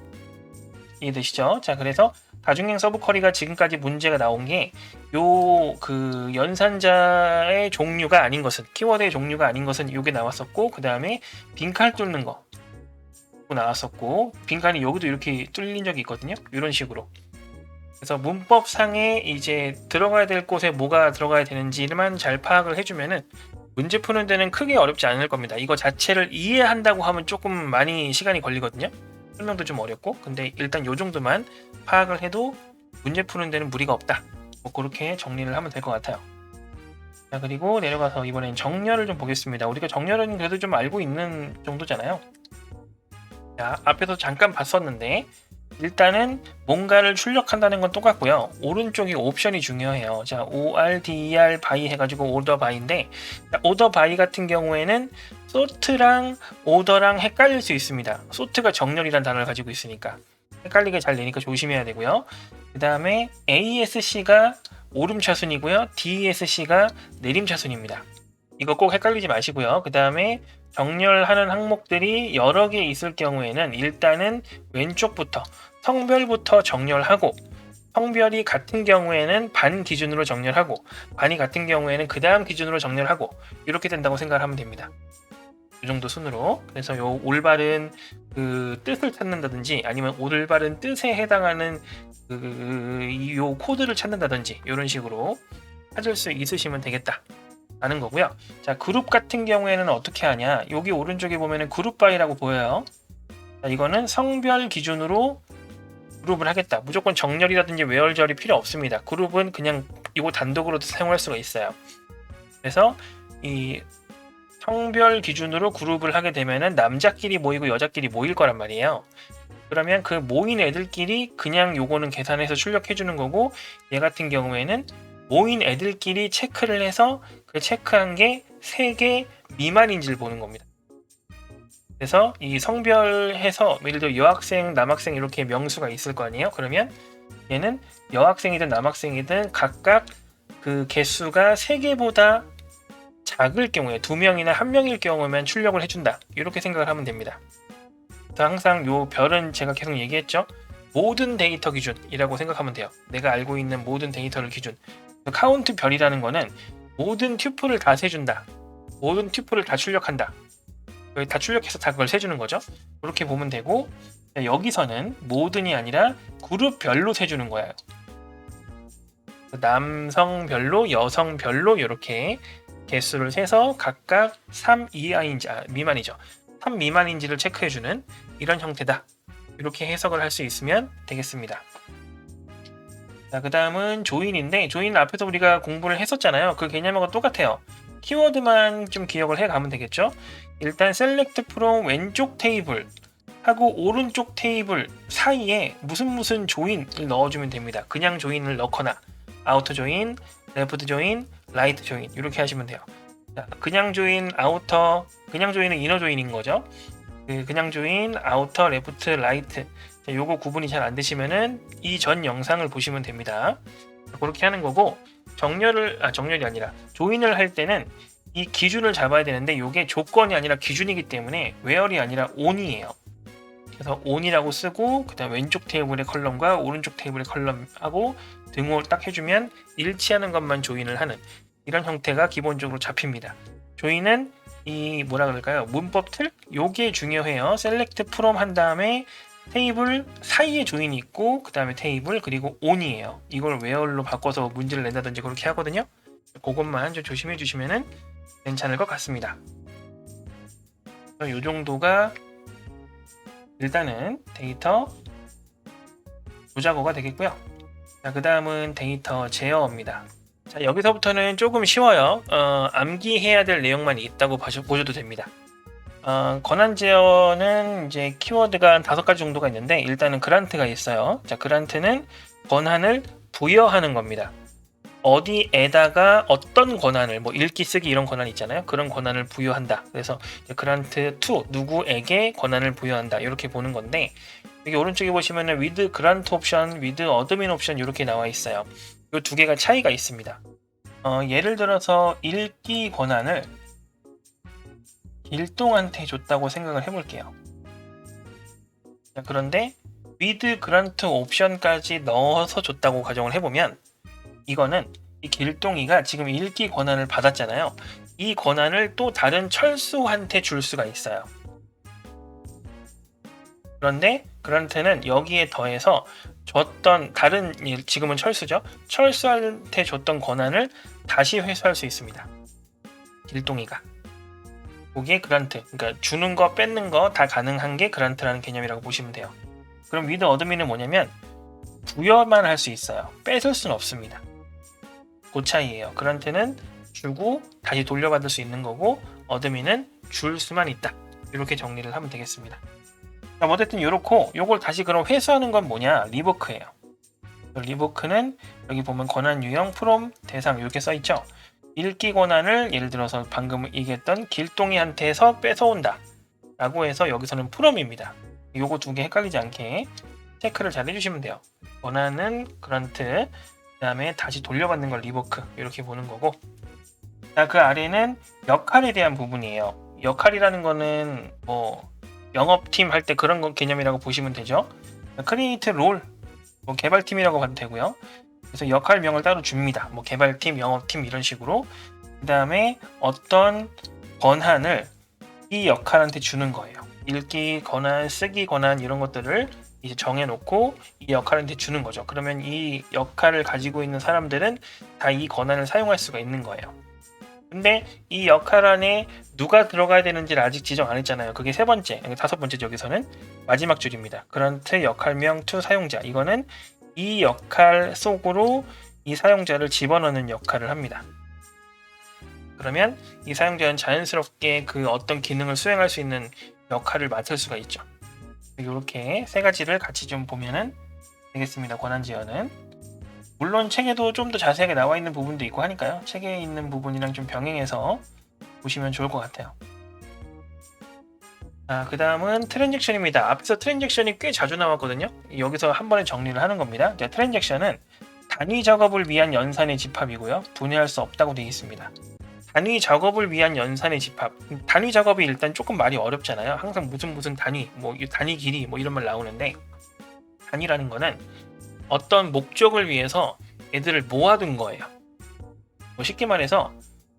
이해되시죠? 자, 그래서 다중행 서브 쿼리가 지금까지 문제가 나온 게 요 그 연산자의 종류가 아닌 것은, 키워드의 종류가 아닌 것은 요게 나왔었고, 그 다음에 빈칸 뚫는 거 나왔었고, 빈칸이 여기도 이렇게 뚫린 적이 있거든요. 이런 식으로. 그래서 문법상에 이제 들어가야 될 곳에 뭐가 들어가야 되는지만 잘 파악을 해주면은 문제 푸는 데는 크게 어렵지 않을 겁니다. 이거 자체를 이해한다고 하면 조금 많이 시간이 걸리거든요. 설명도 좀 어렵고, 근데 일단 요 정도만 파악을 해도 문제 푸는 데는 무리가 없다. 뭐 그렇게 정리를 하면 될 것 같아요. 자, 그리고 내려가서 이번엔 정렬을 좀 보겠습니다. 우리가 정렬은 그래도 좀 알고 있는 정도잖아요. 자, 앞에서 잠깐 봤었는데 일단은 뭔가를 출력한다는 건 똑같고요. 오른쪽이 옵션이 중요해요. 자, ORDER 바이 해가지고 오더 바이인데, 오더 바이 같은 경우에는 소트랑 오더랑 헷갈릴 수 있습니다. 소트가 정렬이라는 단어를 가지고 있으니까 헷갈리게 잘 내니까 조심해야 되고요. 그 다음에 ASC가 오름 차순이고요. DESC가 내림 차순입니다. 이거 꼭 헷갈리지 마시고요. 그 다음에 정렬하는 항목들이 여러 개 있을 경우에는 일단은 왼쪽부터 성별부터 정렬하고, 성별이 같은 경우에는 반 기준으로 정렬하고, 반이 같은 경우에는 그 다음 기준으로 정렬하고, 이렇게 된다고 생각하면 됩니다. 이 정도 순으로. 그래서 요 올바른 그 뜻을 찾는다든지 아니면 올바른 뜻에 해당하는 요 코드를 찾는다든지 이런 식으로 찾을 수 있으시면 되겠다 라는 거고요. 자, 그룹 같은 경우에는 어떻게 하냐, 여기 오른쪽에 보면은 그룹 바이라고 보여요. 자, 이거는 성별 기준으로 그룹을 하겠다. 무조건 정렬이라든지 외월절이 필요 없습니다. 그룹은 그냥 이거 단독으로도 사용할 수가 있어요. 그래서 이 성별 기준으로 그룹을 하게 되면은 남자끼리 모이고 여자끼리 모일 거란 말이에요. 그러면 그 모인 애들끼리 그냥 요거는 계산해서 출력해 주는 거고, 얘 같은 경우에는 모인 애들끼리 체크를 해서 그 체크한 게 3개 미만인지를 보는 겁니다. 그래서 이 성별해서 예를 들어 여학생, 남학생 이렇게 명수가 있을 거 아니에요. 그러면 얘는 여학생이든 남학생이든 각각 그 개수가 3개보다 작을 경우에 2명이나 1명일 경우면 출력을 해준다. 이렇게 생각을 하면 됩니다. 그래서 항상 요 별은 제가 계속 얘기했죠. 모든 데이터 기준이라고 생각하면 돼요. 내가 알고 있는 모든 데이터를 기준. 카운트 별이라는 거는 모든 튜플을 다 세준다. 모든 튜플을 다 출력한다. 다 출력해서 다 그걸 세주는 거죠. 그렇게 보면 되고, 여기서는 모든이 아니라 그룹별로 세주는 거예요. 남성별로, 여성별로 이렇게 개수를 세서 각각 3 이하인지 미만이죠. 3 미만인지를 체크해주는 이런 형태다. 이렇게 해석을 할 수 있으면 되겠습니다. 자, 그 다음은 조인인데, 조인은 앞에서 우리가 공부를 했었잖아요. 그 개념하고 똑같아요. 키워드만 좀 기억을 해가면 되겠죠. 일단 select from 왼쪽 테이블 하고 오른쪽 테이블 사이에 무슨 조인을 넣어주면 됩니다. 그냥 조인을 넣거나 아우터 조인, 레프트 조인, 라이트 조인 이렇게 하시면 돼요. 자, 그냥 조인, 아우터, 그냥 조인은 이너 조인인 거죠. 그냥 조인, 아우터, 레프트, 라이트. 자, 요거 구분이 잘 안 되시면은 이 전 영상을 보시면 됩니다. 그렇게 하는 거고, 정렬이 아니라 조인을 할 때는 이 기준을 잡아야 되는데 요게 조건이 아니라 기준이기 때문에 where이 아니라 on이에요. 그래서 on이라고 쓰고 그다음 왼쪽 테이블의 컬럼과 오른쪽 테이블의 컬럼하고 등호를 딱 해주면 일치하는 것만 조인을 하는 이런 형태가 기본적으로 잡힙니다. 조인은 이 뭐라 그럴까요? 문법 틀? 요게 중요해요. select from 한 다음에 테이블 사이에 조인이 있고 그 다음에 테이블 그리고 on이에요. 이걸 where로 바꿔서 문제를 낸다든지 그렇게 하거든요. 그것만 좀 조심해 주시면 괜찮을 것 같습니다. 이 정도가 일단은 데이터 조작어가 되겠고요. 자, 그 다음은 데이터 제어입니다. 자, 여기서부터는 조금 쉬워요. 암기해야 될 내용만 있다고 보셔도 됩니다. 권한 제어는 이제 키워드가 한 5가지 정도가 있는데 일단은 그란트가 있어요. 자, 그란트는 권한을 부여하는 겁니다. 어디에다가 어떤 권한을 뭐 읽기 쓰기 이런 권한 있잖아요. 그런 권한을 부여한다. 그래서 그란트 to 누구에게 권한을 부여한다. 이렇게 보는 건데 여기 오른쪽에 보시면은 with grant option, with admin option 이렇게 나와 있어요. 이 두 개가 차이가 있습니다. 예를 들어서 읽기 권한을 길동한테 줬다고 생각을 해볼게요. 자, 그런데 with grant option까지 넣어서 줬다고 가정을 해보면 이거는 이 길동이가 지금 읽기 권한을 받았잖아요. 이 권한을 또 다른 철수한테 줄 수가 있어요. 그런데 그란트는 여기에 더해서 줬던 다른 지금은 철수죠. 철수한테 줬던 권한을 다시 회수할 수 있습니다. 길동이가. 그게 그란트. 그러니까 주는 거 뺏는 거 다 가능한 게 그란트라는 개념이라고 보시면 돼요. 그럼 with admin은 뭐냐면 부여만 할 수 있어요. 뺏을 수는 없습니다. 그 차이예요. 그란트는 주고 다시 돌려받을 수 있는 거고 어드민은 줄 수만 있다. 이렇게 정리를 하면 되겠습니다. 자, 어쨌든 이렇고 요걸 다시 그럼 회수하는 건 뭐냐? 리버크예요. 리버크는 여기 보면 권한 유형 from 대상 이렇게 써있죠. 읽기 권한을 예를 들어서 방금 얘기했던 길동이한테서 뺏어온다 라고 해서 여기서는 from입니다. 요거 두 개 헷갈리지 않게 체크를 잘 해주시면 돼요. 권한은 그란트 그 다음에 다시 돌려받는 걸 리버크 이렇게 보는 거고 자, 그 아래는 역할에 대한 부분이에요. 역할이라는 거는 뭐 영업팀 할 때 그런 거 개념이라고 보시면 되죠. 크리에이트 롤 뭐 개발팀이라고 봐도 되고요. 그래서 역할명을 따로 줍니다. 뭐 개발팀, 영업팀 이런 식으로 그 다음에 어떤 권한을 이 역할한테 주는 거예요. 읽기 권한, 쓰기 권한 이런 것들을 이제 정해놓고 이 역할한테 주는 거죠. 그러면 이 역할을 가지고 있는 사람들은 다 이 권한을 사용할 수가 있는 거예요. 근데 이 역할 안에 누가 들어가야 되는지를 아직 지정 안 했잖아요. 그게 세 번째, 5번째 여기서는 마지막 줄입니다. 그란트 역할명 to 사용자. 이거는 이 역할 속으로 이 사용자를 집어넣는 역할을 합니다. 그러면 이 사용자는 자연스럽게 그 어떤 기능을 수행할 수 있는 역할을 맡을 수가 있죠. 이렇게 세 가지를 같이 좀 보면은 되겠습니다. 권한 제어는 물론 책에도 좀 더 자세하게 나와 있는 부분도 있고 하니까요. 책에 있는 부분이랑 좀 병행해서 보시면 좋을 것 같아요. 자, 그 다음은 트랜잭션입니다. 앞에서 트랜잭션이 꽤 자주 나왔거든요. 여기서 한 번에 정리를 하는 겁니다. 자, 트랜잭션은 단위 작업을 위한 연산의 집합이고요. 분해할 수 없다고 되어 있습니다. 단위 작업을 위한 연산의 집합. 단위 작업이 일단 조금 말이 어렵잖아요. 항상 무슨 단위, 뭐 단위 길이 뭐 이런 말 나오는데 단위라는 거는 어떤 목적을 위해서 애들을 모아둔 거예요. 뭐 쉽게 말해서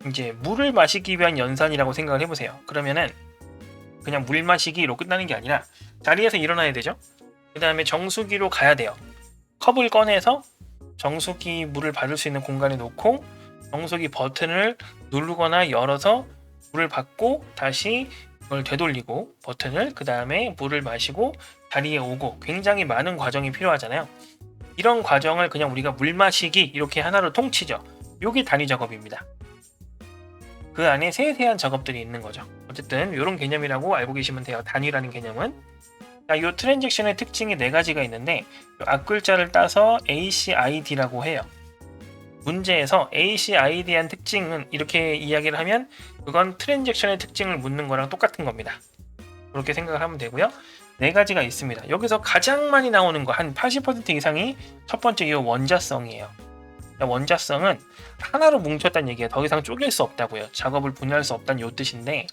이제 물을 마시기 위한 연산이라고 생각을 해보세요. 그러면은 그냥 물 마시기로 끝나는 게 아니라 자리에서 일어나야 되죠. 그 다음에 정수기로 가야 돼요. 컵을 꺼내서 정수기 물을 받을 수 있는 공간에 놓고 정수기 버튼을 누르거나 열어서 물을 받고 다시 이걸 되돌리고 버튼을, 그 다음에 물을 마시고 자리에 오고, 굉장히 많은 과정이 필요하잖아요. 이런 과정을 그냥 우리가 물 마시기 이렇게 하나로 통치죠. 요게 단위 작업입니다. 그 안에 세세한 작업들이 있는 거죠. 어쨌든 이런 개념이라고 알고 계시면 돼요. 단위라는 개념은. 자, 이 트랜잭션의 특징이 4가지가 있는데, 앞글자를 따서 ACID라고 해요. 문제에서 ACID한 특징은 이렇게 이야기를 하면 그건 트랜잭션의 특징을 묻는 거랑 똑같은 겁니다. 그렇게 생각을 하면 되고요. 4가지가 있습니다. 여기서 가장 많이 나오는 거 한 80% 이상이 첫 번째 이 원자성이에요. 원자성은 하나로 뭉쳤다는 얘기예요. 더 이상 쪼갤 수 없다고요. 작업을 분해할 수 없다는 요 뜻인데,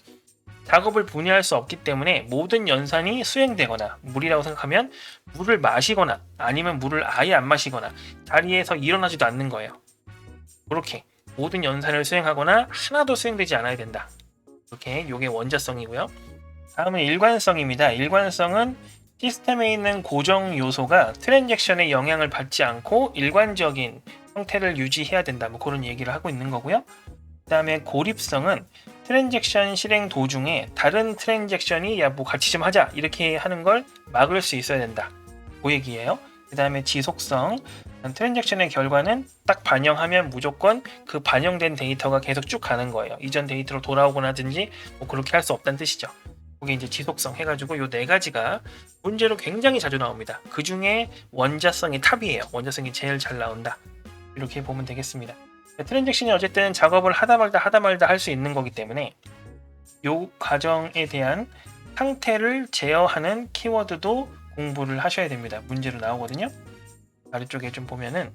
작업을 분해할 수 없기 때문에 모든 연산이 수행되거나, 물이라고 생각하면 물을 마시거나 아니면 물을 아예 안 마시거나 자리에서 일어나지도 않는 거예요. 그렇게 모든 연산을 수행하거나 하나도 수행되지 않아야 된다. 이렇게 요게 원자성이고요. 다음은 일관성입니다. 일관성은 시스템에 있는 고정 요소가 트랜잭션에 영향을 받지 않고 일관적인 형태를 유지해야 된다. 뭐 그런 얘기를 하고 있는 거고요. 그 다음에 고립성은 트랜잭션 실행 도중에 다른 트랜잭션이 야 뭐 같이 좀 하자 이렇게 하는 걸 막을 수 있어야 된다. 그 얘기예요. 그 다음에 지속성, 트랜잭션의 결과는 딱 반영하면 무조건 그 반영된 데이터가 계속 쭉 가는 거예요. 이전 데이터로 돌아오거나든지 뭐 그렇게 할 수 없다는 뜻이죠. 그게 이제 지속성 해가지고 요 4가지가 문제로 굉장히 자주 나옵니다. 그 중에 원자성이 탑이에요. 원자성이 제일 잘 나온다. 이렇게 보면 되겠습니다. 트랜잭션이 어쨌든 작업을 하다 말다 할 수 있는 거기 때문에 요 과정에 대한 상태를 제어하는 키워드도 공부를 하셔야 됩니다. 문제로 나오거든요. 아래쪽에 좀 보면은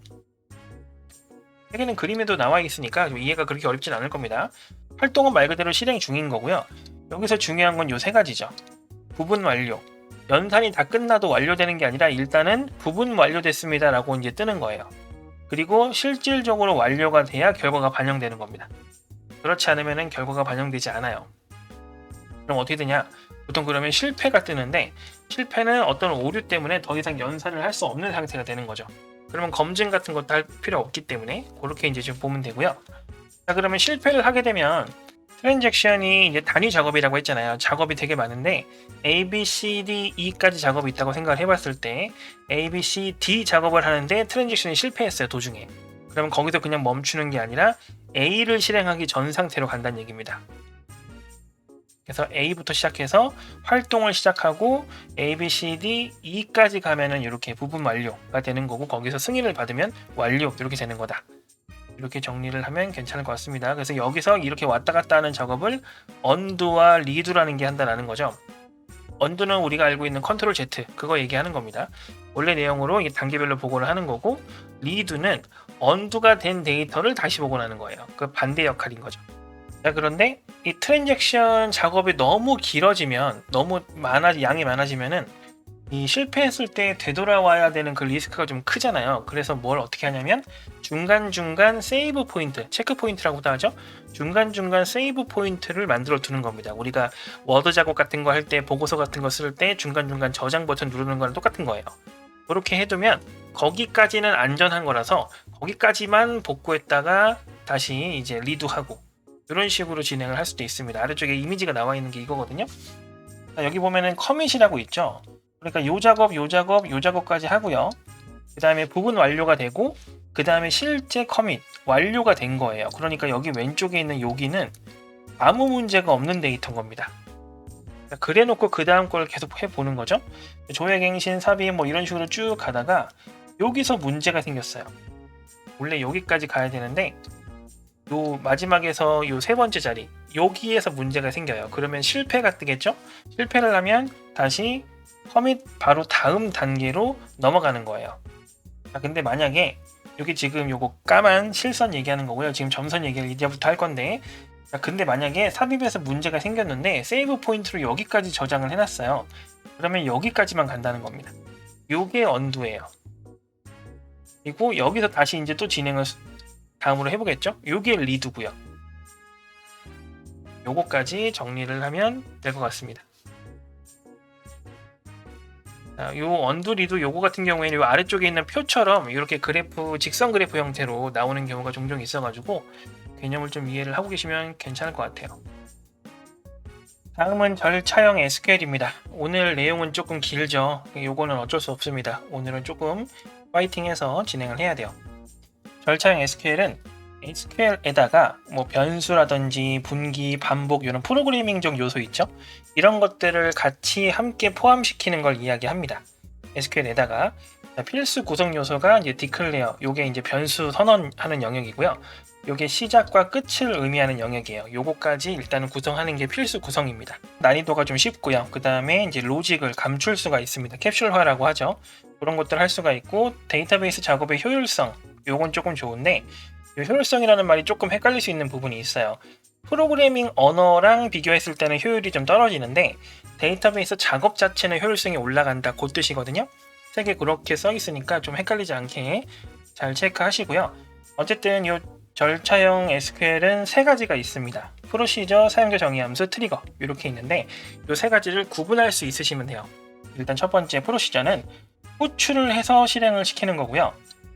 여기는 그림에도 나와 있으니까 이해가 그렇게 어렵진 않을 겁니다. 활동은 말 그대로 실행 중인 거고요. 여기서 중요한 건 요 3가지죠. 부분 완료. 연산이 다 끝나도 완료되는 게 아니라 일단은 부분 완료됐습니다 라고 이제 뜨는 거예요. 그리고 실질적으로 완료가 돼야 결과가 반영되는 겁니다. 그렇지 않으면 결과가 반영되지 않아요. 그럼 어떻게 되냐? 보통 그러면 실패가 뜨는데, 실패는 어떤 오류 때문에 더 이상 연산을 할 수 없는 상태가 되는 거죠. 그러면 검증 같은 것도 할 필요 없기 때문에 그렇게 이제 좀 보면 되고요. 자, 그러면 실패를 하게 되면 트랜잭션이 이제 단위 작업이라고 했잖아요. 작업이 되게 많은데 A, B, C, D, E까지 작업이 있다고 생각을 해봤을 때 A, B, C, D 작업을 하는데 트랜잭션이 실패했어요. 도중에. 그러면 거기서 그냥 멈추는 게 아니라 A를 실행하기 전 상태로 간다는 얘기입니다. 그래서 A부터 시작해서 활동을 시작하고 A, B, C, D, E까지 가면은 이렇게 부분 완료가 되는 거고, 거기서 승인을 받으면 완료 이렇게 되는 거다. 이렇게 정리를 하면 괜찮을 것 같습니다. 그래서 여기서 이렇게 왔다 갔다 하는 작업을 언두와 리두라는 게 한다는 거죠. 언두는 우리가 알고 있는 컨트롤 Z 그거 얘기하는 겁니다. 원래 내용으로 단계별로 복원을 하는 거고, 리두는 언두가 된 데이터를 다시 복원하는 거예요. 그 반대 역할인 거죠. 자, 그런데 이 트랜잭션 작업이 너무 길어지면, 너무 양이 많아지면은 이 실패했을 때 되돌아와야 되는 그 리스크가 좀 크잖아요. 그래서 뭘 어떻게 하냐면 중간중간 세이브 포인트, 체크 포인트라고도 하죠. 중간중간 세이브 포인트를 만들어 두는 겁니다. 우리가 워드 작업 같은 거 할 때, 보고서 같은 거 쓸 때 중간중간 저장 버튼 누르는 거랑 똑같은 거예요. 그렇게 해두면 거기까지는 안전한 거라서 거기까지만 복구했다가 다시 이제 리두하고 이런 식으로 진행을 할 수도 있습니다. 아래쪽에 이미지가 나와 있는 게 이거거든요. 자, 여기 보면은 커밋이라고 있죠. 그러니까 요 작업까지 하고요. 그 다음에 부분 완료가 되고, 그 다음에 실제 커밋 완료가 된 거예요. 그러니까 여기 왼쪽에 있는 여기는 아무 문제가 없는 데이터인 겁니다. 그래 놓고 그 다음 걸 계속 해보는 거죠. 조획행신, 삽입 뭐 이런 식으로 쭉 가다가 여기서 문제가 생겼어요. 원래 여기까지 가야 되는데 요 마지막에서 요 3번째 자리 여기에서 문제가 생겨요. 그러면 실패가 뜨겠죠. 실패를 하면 다시 커밋 바로 다음 단계로 넘어가는 거예요. 자, 근데 만약에 여기 지금 요거 까만 실선 얘기하는 거고요. 지금 점선 얘기를 이제부터 할 건데, 자, 근데 만약에 삽입에서 문제가 생겼는데 세이브 포인트로 여기까지 저장을 해놨어요. 그러면 여기까지만 간다는 겁니다. 요게 언두예요. 그리고 여기서 다시 이제 또 진행을 다음으로 해보겠죠. 요게 리두고요. 요거까지 정리를 하면 될 것 같습니다. 요 언두 리두 요거 같은 경우에는 요 아래쪽에 있는 표처럼 이렇게 그래프, 직선 그래프 형태로 나오는 경우가 종종 있어가지고 개념을 좀 이해를 하고 계시면 괜찮을 것 같아요. 다음은 절차형 SQL입니다. 오늘 내용은 조금 길죠. 요거는 어쩔 수 없습니다. 오늘은 조금 파이팅해서 진행을 해야 돼요. 절차형 SQL은 SQL에다가 뭐 변수라든지 분기, 반복 이런 프로그래밍적 요소 있죠. 이런 것들을 같이 함께 포함시키는 걸 이야기합니다. SQL에다가 필수 구성 요소가 이제 declare, 요게 이제 변수 선언하는 영역이고요. 요게 시작과 끝을 의미하는 영역이에요. 요거까지 일단은 구성하는 게 필수 구성입니다. 난이도가 좀 쉽고요. 그 다음에 이제 로직을 감출 수가 있습니다. 캡슐화라고 하죠. 그런 것들 할 수가 있고, 데이터베이스 작업의 효율성, 요건 조금 좋은데, 효율성이라는 말이 조금 헷갈릴 수 있는 부분이 있어요. 프로그래밍 언어랑 비교했을 때는 효율이 좀 떨어지는데, 데이터베이스 작업 자체는 효율성이 올라간다, 그 뜻이거든요. 책에 그렇게 써 있으니까 좀 헷갈리지 않게 잘 체크하시고요. 어쨌든 이 절차형 SQL은 세 가지가 있습니다. 프로시저, 사용자 정의함수, 트리거 이렇게 있는데 이 세 가지를 구분할 수 있으시면 돼요. 일단 첫 번째 프로시저는 호출을 해서 실행을 시키는 거고요.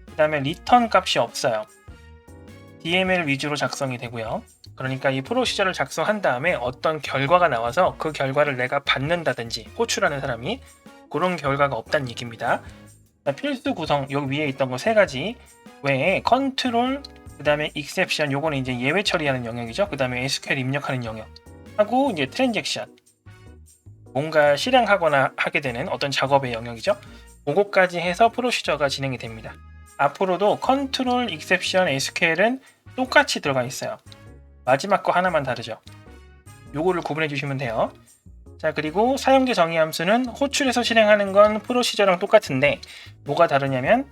그 다음에 리턴 값이 없어요. DML 위주로 작성이 되고요. 그러니까 이 프로시저를 작성한 다음에 어떤 결과가 나와서 그 결과를 내가 받는다든지 호출하는 사람이 그런 결과가 없다는 얘기입니다. 필수 구성 여기 위에 있던 거 세 가지 외에 컨트롤, 그 다음에 exception, 요거는 이제 예외 처리하는 영역이죠. 그 다음에 SQL 입력하는 영역 하고 이제 트랜잭션, 뭔가 실행하거나 하게 되는 어떤 작업의 영역이죠. 그거까지 해서 프로시저가 진행이 됩니다. 앞으로도 컨트롤, exception, SQL은 똑같이 들어가 있어요. 마지막 거 하나만 다르죠. 요거를 구분해 주시면 돼요. 자, 그리고 사용자 정의 함수는 호출해서 실행하는 건 프로시저랑 똑같은데 뭐가 다르냐면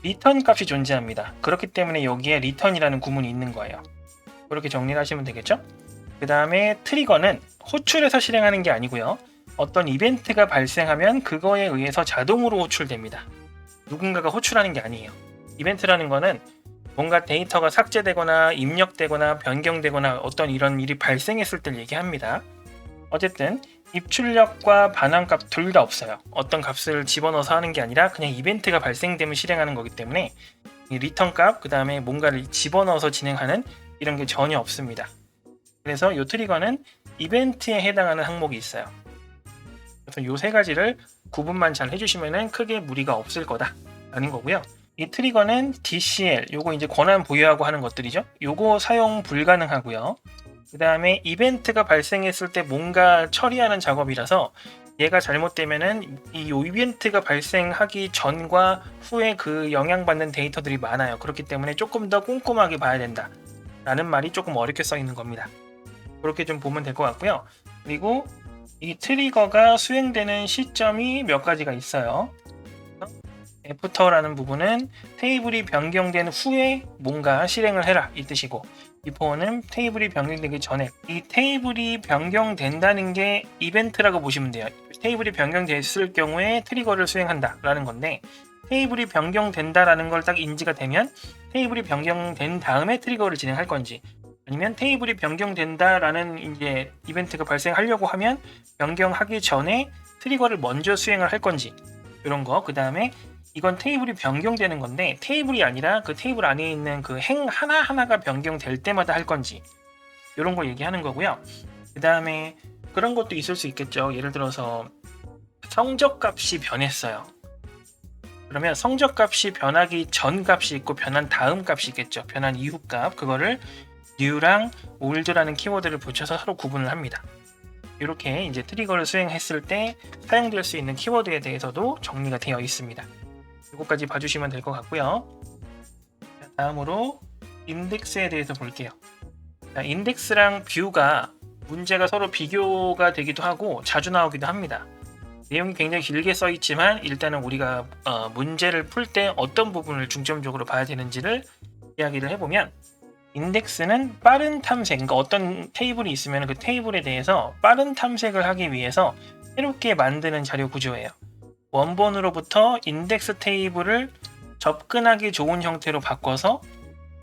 리턴 값이 존재합니다. 그렇기 때문에 여기에 리턴이라는 구문이 있는 거예요. 그렇게 정리를 하시면 되겠죠? 그 다음에 트리거는 호출해서 실행하는 게 아니고요. 어떤 이벤트가 발생하면 그거에 의해서 자동으로 호출됩니다. 누군가가 호출하는 게 아니에요. 이벤트라는 거는 뭔가 데이터가 삭제되거나 입력되거나 변경되거나 어떤 이런 일이 발생했을 때 얘기합니다. 어쨌든 입출력과 반환값 둘 다 없어요. 어떤 값을 집어넣어서 하는 게 아니라 그냥 이벤트가 발생되면 실행하는 거기 때문에 이 리턴 값, 그 다음에 뭔가를 집어넣어서 진행하는 이런 게 전혀 없습니다. 그래서 이 트리거는 이벤트에 해당하는 항목이 있어요. 그래서 이 세 가지를 구분만 잘 해주시면 크게 무리가 없을 거다라는 거고요. 이 트리거는 DCL, 요거 이제 권한 보유하고 하는 것들이죠. 요거 사용 불가능하고요. 그 다음에 이벤트가 발생했을 때 뭔가 처리하는 작업이라서 얘가 잘못되면은 이 이벤트가 발생하기 전과 후에 그 영향받는 데이터들이 많아요. 그렇기 때문에 조금 더 꼼꼼하게 봐야 된다 라는 말이 조금 어렵게 써 있는 겁니다. 그렇게 좀 보면 될 것 같고요. 그리고 이 트리거가 수행되는 시점이 몇 가지가 있어요. 애프터라는 부분은 테이블이 변경된 후에 뭔가 실행을 해라 이 뜻이고, before는 테이블이 변경되기 전에, 이 테이블이 변경된다는 게 이벤트라고 보시면 돼요. 테이블이 변경됐을 경우에 트리거를 수행한다 라는 건데, 테이블이 변경된다라는 걸 딱 인지가 되면 테이블이 변경된 다음에 트리거를 진행할 건지, 아니면 테이블이 변경된다라는 이제 이벤트가 발생하려고 하면 변경하기 전에 트리거를 먼저 수행을 할 건지, 이런 거. 그 다음에 이건 테이블이 변경되는 건데 테이블이 아니라 그 테이블 안에 있는 그 행 하나하나가 변경될 때마다 할 건지, 이런 거 얘기하는 거고요. 그 다음에 그런 것도 있을 수 있겠죠. 예를 들어서 성적값이 변했어요. 그러면 성적값이 변하기 전 값이 있고 변한 다음 값이 있겠죠. 변한 이후 값, 그거를 new랑 old라는 키워드를 붙여서 서로 구분을 합니다. 이렇게 이제 트리거를 수행했을 때 사용될 수 있는 키워드에 대해서도 정리가 되어 있습니다. 이거까지 봐주시면 될 것 같고요. 다음으로 인덱스에 대해서 볼게요. 인덱스랑 뷰가 문제가 서로 비교가 되기도 하고 자주 나오기도 합니다. 내용이 굉장히 길게 써 있지만 일단은 우리가 문제를 풀 때 어떤 부분을 중점적으로 봐야 되는지를 이야기를 해보면, 인덱스는 빠른 탐색, 그러니까 어떤 테이블이 있으면 그 테이블에 대해서 빠른 탐색을 하기 위해서 새롭게 만드는 자료 구조예요. 원본으로부터 인덱스 테이블을 접근하기 좋은 형태로 바꿔서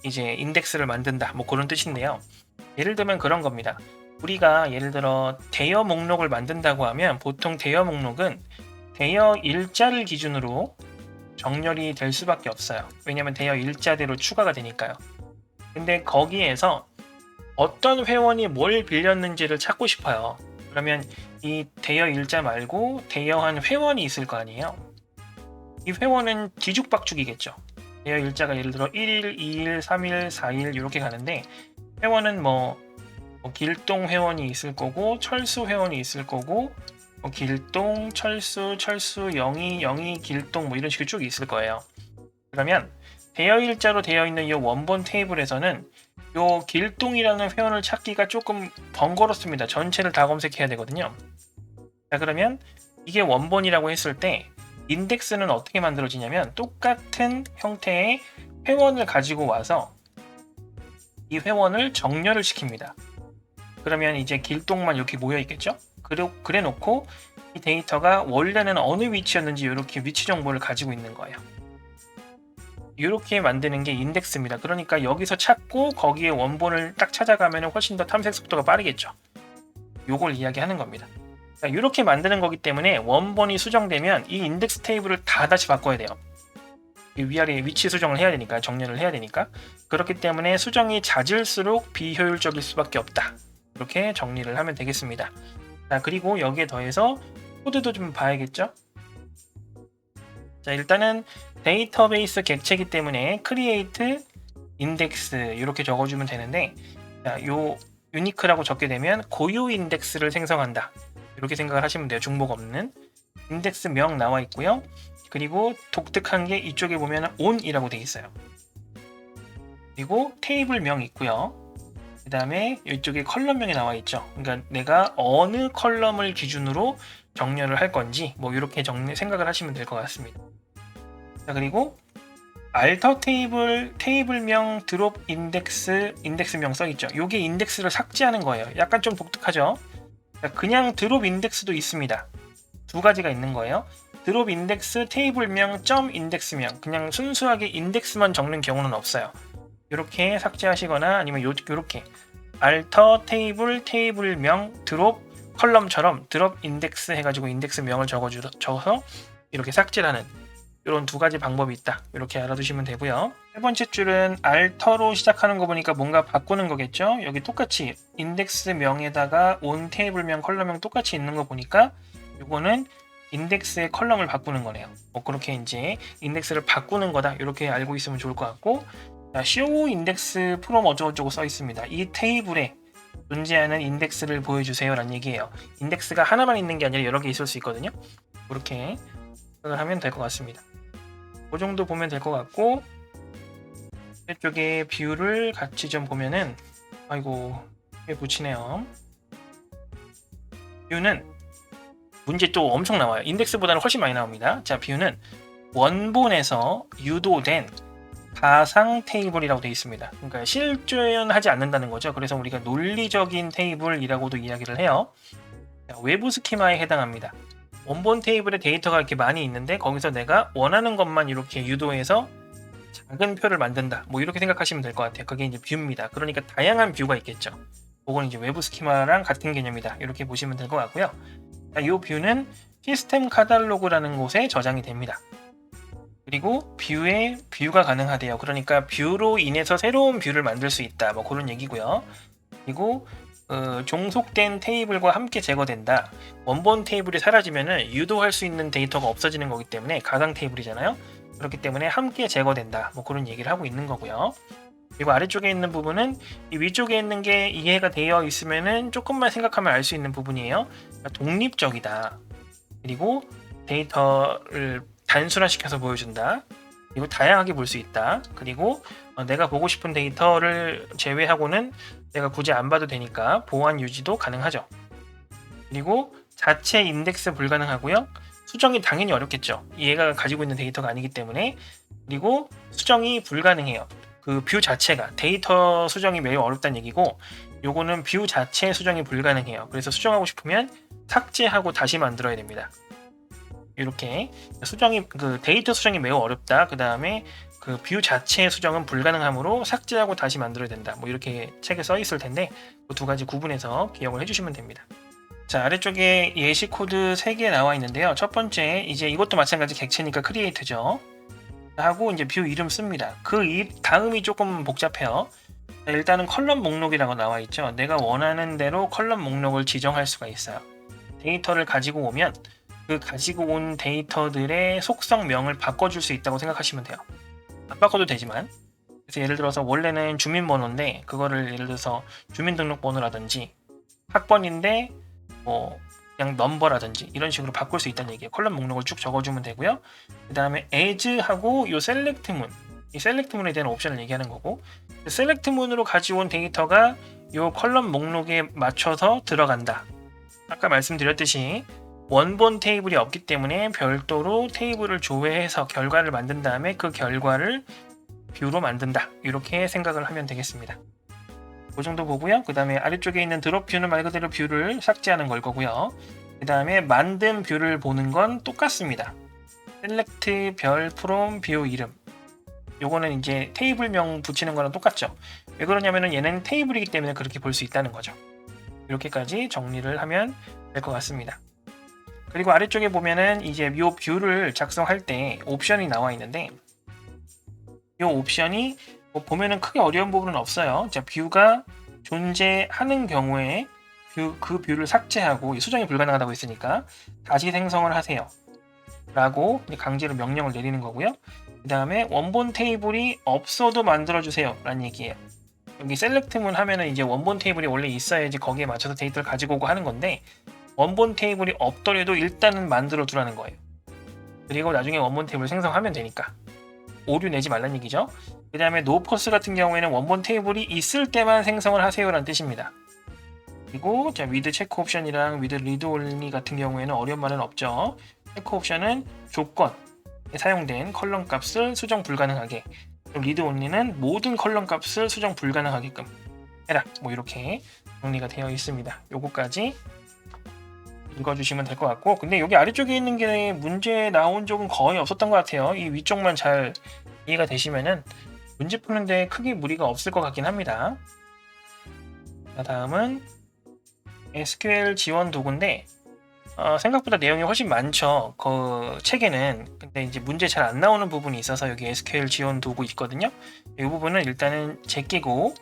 이제 인덱스를 만든다, 뭐 그런 뜻인데요. 예를 들면 그런 겁니다. 우리가 예를 들어 대여 목록을 만든다고 하면 보통 대여 목록은 대여 일자를 기준으로 정렬이 될 수밖에 없어요. 왜냐하면 대여 일자대로 추가가 되니까요. 근데 거기에서 어떤 회원이 뭘 빌렸는지를 찾고 싶어요. 그러면 이 대여 일자 말고 대여한 회원이 있을 거 아니에요. 이 회원은 뒤죽박죽이겠죠. 대여 일자가 예를 들어 1일, 2일, 3일, 4일 이렇게 가는데 회원은 뭐 길동 회원이 있을 거고 철수 회원이 있을 거고 길동, 철수, 영희, 길동 뭐 이런 식으로 쭉 있을 거예요. 그러면 대여 일자로 되어 있는 이 원본 테이블에서는 이 길동이라는 회원을 찾기가 조금 번거롭습니다. 전체를 다 검색해야 되거든요. 자, 그러면 이게 원본이라고 했을 때 인덱스는 어떻게 만들어지냐면 똑같은 형태의 회원을 가지고 와서 이 회원을 정렬을 시킵니다. 그러면 이제 길동만 이렇게 모여 있겠죠? 그래 놓고 이 데이터가 원래는 어느 위치였는지 이렇게 위치 정보를 가지고 있는 거예요. 이렇게 만드는 게 인덱스입니다. 그러니까 여기서 찾고 거기에 원본을 딱 찾아가면 훨씬 더 탐색 속도가 빠르겠죠. 요걸 이야기하는 겁니다. 이렇게 만드는 거기 때문에 원본이 수정되면 이 인덱스 테이블을 다 다시 바꿔야 돼요. 위아래 위치 수정을 해야 되니까, 정렬을 해야 되니까. 그렇기 때문에 수정이 잦을수록 비효율적일 수밖에 없다. 이렇게 정리를 하면 되겠습니다. 자, 그리고 여기에 더해서 코드도 좀 봐야겠죠. 자, 일단은 데이터베이스 객체이기 때문에 create index 이렇게 적어주면 되는데, 자, 요 유니크라고 적게 되면 고유 인덱스를 생성한다. 이렇게 생각을 하시면 돼요. 중복 없는 인덱스 명 나와 있고요. 그리고 독특한 게 이쪽에 보면 on이라고 되어 있어요. 그리고 테이블 명 있고요. 그 다음에 이쪽에 컬럼명이 나와 있죠. 그러니까 내가 어느 컬럼을 기준으로 정렬을 할 건지 뭐 이렇게 생각을 하시면 될 것 같습니다. 자, 그리고 알터 테이블명 드롭 인덱스명 써있죠. 이게 인덱스를 삭제하는 거예요. 약간 좀 독특하죠. 자, 그냥 드롭 인덱스도 있습니다. 두 가지가 있는 거예요. 드롭 인덱스 테이블명 점 인덱스명, 그냥 순수하게 인덱스만 적는 경우는 없어요. 이렇게 삭제하시거나 아니면 이렇게 알터 테이블명 드롭 컬럼처럼 드롭 인덱스 해가지고 인덱스명을 적어서 이렇게 삭제를 하는 이런 두 가지 방법이 있다. 이렇게 알아두시면 되고요. 세 번째 줄은 알터로 시작하는 거 보니까 뭔가 바꾸는 거겠죠. 여기 똑같이 인덱스명에다가 온 테이블명 컬럼명 똑같이 있는 거 보니까 이거는 인덱스의 컬럼을 바꾸는 거네요. 뭐 그렇게 이제 인덱스를 바꾸는 거다. 이렇게 알고 있으면 좋을 것 같고, 자, show 인덱스 프롬 어쩌고저쩌고 써 있습니다. 이 테이블에 존재하는 인덱스를 보여주세요 라는 얘기예요. 인덱스가 하나만 있는 게 아니라 여러 개 있을 수 있거든요. 그렇게 생각을 하면 될 것 같습니다. 그 정도 보면 될 것 같고, 이쪽에 뷰를 같이 좀 보면은 아이고 붙이네요. 뷰는 문제 또 엄청 나와요. 인덱스보다는 훨씬 많이 나옵니다. 자, 뷰는 원본에서 유도된 가상 테이블이라고 되어 있습니다. 그러니까 실존하지 않는다는 거죠. 그래서 우리가 논리적인 테이블이라고도 이야기를 해요. 자, 외부 스키마에 해당합니다. 원본 테이블에 데이터가 이렇게 많이 있는데 거기서 내가 원하는 것만 이렇게 유도해서 작은 표를 만든다. 뭐 이렇게 생각하시면 될 것 같아요. 그게 이제 뷰입니다. 그러니까 다양한 뷰가 있겠죠. 그건 이제 외부 스키마랑 같은 개념이다. 이렇게 보시면 될 것 같고요. 자, 이 뷰는 시스템 카탈로그라는 곳에 저장이 됩니다. 그리고 뷰에 뷰가 가능하대요. 그러니까 뷰로 인해서 새로운 뷰를 만들 수 있다. 뭐 그런 얘기고요. 그리고 종속된 테이블과 함께 제거된다. 원본 테이블이 사라지면은 유도할 수 있는 데이터가 없어지는 거기 때문에 가상 테이블이잖아요. 그렇기 때문에 함께 제거된다. 뭐 그런 얘기를 하고 있는 거고요. 그리고 아래쪽에 있는 부분은 이 위쪽에 있는 게 이해가 되어 있으면은 조금만 생각하면 알 수 있는 부분이에요. 그러니까 독립적이다. 그리고 데이터를 단순화시켜서 보여준다. 그리고 다양하게 볼 수 있다. 그리고 내가 보고 싶은 데이터를 제외하고는 내가 굳이 안 봐도 되니까 보안 유지도 가능하죠. 그리고 자체 인덱스 불가능하고요. 수정이 당연히 어렵겠죠. 얘가 가지고 있는 데이터가 아니기 때문에. 그리고 수정이 불가능해요. 그 뷰 자체가 데이터 수정이 매우 어렵다는 얘기고, 요거는 뷰 자체 수정이 불가능해요. 그래서 수정하고 싶으면 삭제하고 다시 만들어야 됩니다. 이렇게 그 데이터 수정이 매우 어렵다. 그 다음에 그 뷰 자체의 수정은 불가능하므로 삭제하고 다시 만들어야 된다. 뭐 이렇게 책에 써 있을 텐데 그 두 가지 구분해서 기억을 해주시면 됩니다. 자, 아래쪽에 예시 코드 3개 나와 있는데요. 첫 번째, 이제 이것도 마찬가지 객체니까 크리에이트죠. 하고 이제 뷰 이름 씁니다. 그 다음이 조금 복잡해요. 자, 일단은 컬럼 목록이라고 나와 있죠. 내가 원하는 대로 컬럼 목록을 지정할 수가 있어요. 데이터를 가지고 오면 그 가지고 온 데이터들의 속성명을 바꿔줄 수 있다고 생각하시면 돼요. 안 바꿔도 되지만, 그래서 예를 들어서 원래는 주민번호인데 그거를 예를 들어서 주민등록번호라든지 학번인데 뭐 그냥 넘버라든지 이런 식으로 바꿀 수 있다는 얘기예요. 컬럼 목록을 쭉 적어주면 되고요. 그 다음에 as하고 요 셀렉트문, 이 셀렉트문에 대한 옵션을 얘기하는 거고, 셀렉트문으로 가져온 데이터가 요 컬럼 목록에 맞춰서 들어간다. 아까 말씀드렸듯이 원본 테이블이 없기 때문에 별도로 테이블을 조회해서 결과를 만든 다음에 그 결과를 뷰로 만든다. 이렇게 생각을 하면 되겠습니다. 그 정도 보고요. 그 다음에 아래쪽에 있는 드롭 뷰는 말 그대로 뷰를 삭제하는 걸 거고요. 그 다음에 만든 뷰를 보는 건 똑같습니다. 셀렉트 별 프롬 뷰 이름. 요거는 이제 테이블명 붙이는 거랑 똑같죠. 왜 그러냐면은 얘는 테이블이기 때문에 그렇게 볼 수 있다는 거죠. 이렇게까지 정리를 하면 될 것 같습니다. 그리고 아래쪽에 보면은 이제 요 뷰를 작성할 때 옵션이 나와 있는데, 요 옵션이 뭐 보면은 크게 어려운 부분은 없어요. 자, 뷰가 존재하는 경우에 그 뷰를 삭제하고 수정이 불가능하다고 했으니까 다시 생성을 하세요 라고 강제로 명령을 내리는 거고요. 그 다음에 원본 테이블이 없어도 만들어 주세요 라는 얘기예요. 여기 셀렉트문 하면은 이제 원본 테이블이 원래 있어야지 거기에 맞춰서 데이터를 가지고 오고 하는 건데, 원본 테이블이 없더라도 일단은 만들어 두라는 거예요. 그리고 나중에 원본 테이블 생성하면 되니까 오류 내지 말란 얘기죠. 그 다음에 노포스 같은 경우에는 원본 테이블이 있을 때만 생성을 하세요 라는 뜻입니다. 그리고 자, 위드 체크 옵션이랑 위드 리드 올리 같은 경우에는 어려운 말은 없죠. 체크 옵션은 조건에 사용된 컬럼 값을 수정 불가능하게, 리드 온리는 모든 컬럼 값을 수정 불가능하게끔 해라. 뭐 이렇게 정리가 되어 있습니다. 요거까지 읽어주시면 될 것 같고, 근데 여기 아래쪽에 있는 게 문제 나온 적은 거의 없었던 것 같아요. 이 위쪽만 잘 이해가 되시면은 문제 푸는데 크게 무리가 없을 것 같긴 합니다. 자, 다음은 SQL 지원 도구인데 생각보다 내용이 훨씬 많죠. 그 책에는. 근데 이제 문제 잘 안 나오는 부분이 있어서 여기 SQL 지원 도구 있거든요. 이 부분은 일단은 제끼고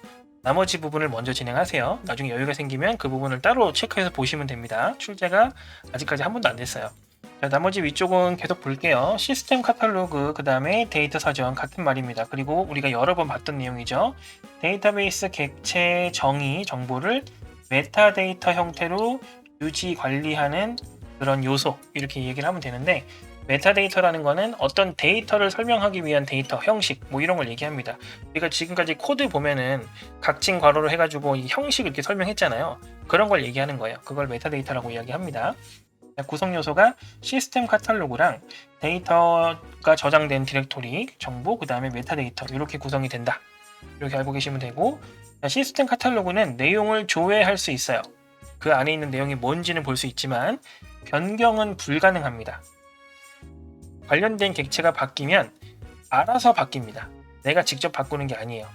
나머지 부분을 먼저 진행하세요. 나중에 여유가 생기면 그 부분을 따로 체크해서 보시면 됩니다. 출제가 아직까지 한 번도 안 됐어요. 자, 나머지 위쪽은 계속 볼게요. 시스템 카탈로그, 그 다음에 데이터 사전 같은 말입니다. 그리고 우리가 여러 번 봤던 내용이죠. 데이터베이스 객체 정의 정보를 메타데이터 형태로 유지 관리하는 그런 요소, 이렇게 얘기를 하면 되는데, 메타데이터라는 거는 어떤 데이터를 설명하기 위한 데이터 형식 뭐 이런 걸 얘기합니다. 우리가 지금까지 코드 보면은 각진 괄호로 해가지고 이 형식을 이렇게 설명했잖아요. 그런 걸 얘기하는 거예요. 그걸 메타데이터라고 이야기합니다. 구성 요소가 시스템 카탈로그랑 데이터가 저장된 디렉토리 정보, 그 다음에 메타데이터 이렇게 구성이 된다. 이렇게 알고 계시면 되고, 시스템 카탈로그는 내용을 조회할 수 있어요. 그 안에 있는 내용이 뭔지는 볼 수 있지만 변경은 불가능합니다. 관련된 객체가 바뀌면 알아서 바뀝니다. 내가 직접 바꾸는 게 아니에요.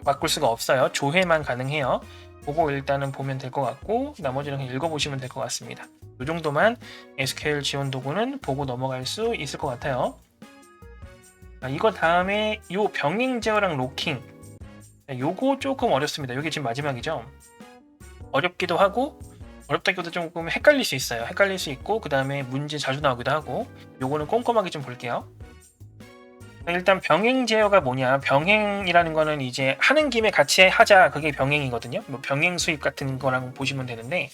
바꿀 수가 없어요. 조회만 가능해요. 그거 일단은 보면 될 것 같고, 나머지는 그냥 읽어보시면 될 것 같습니다. 이 정도만 SQL 지원 도구는 보고 넘어갈 수 있을 것 같아요. 이거 다음에 요 병행 제어랑 로킹, 요거 조금 어렵습니다. 이게 지금 마지막이죠. 어렵기도 하고 어렵다기보다 조금 헷갈릴 수 있어요. 헷갈릴 수 있고, 그 다음에 문제 자주 나오기도 하고, 요거는 꼼꼼하게 좀 볼게요. 일단 병행 제어가 뭐냐, 병행이라는 거는 이제 하는 김에 같이 하자, 그게 병행이거든요. 뭐 병행 수입 같은 거랑 보시면 되는데,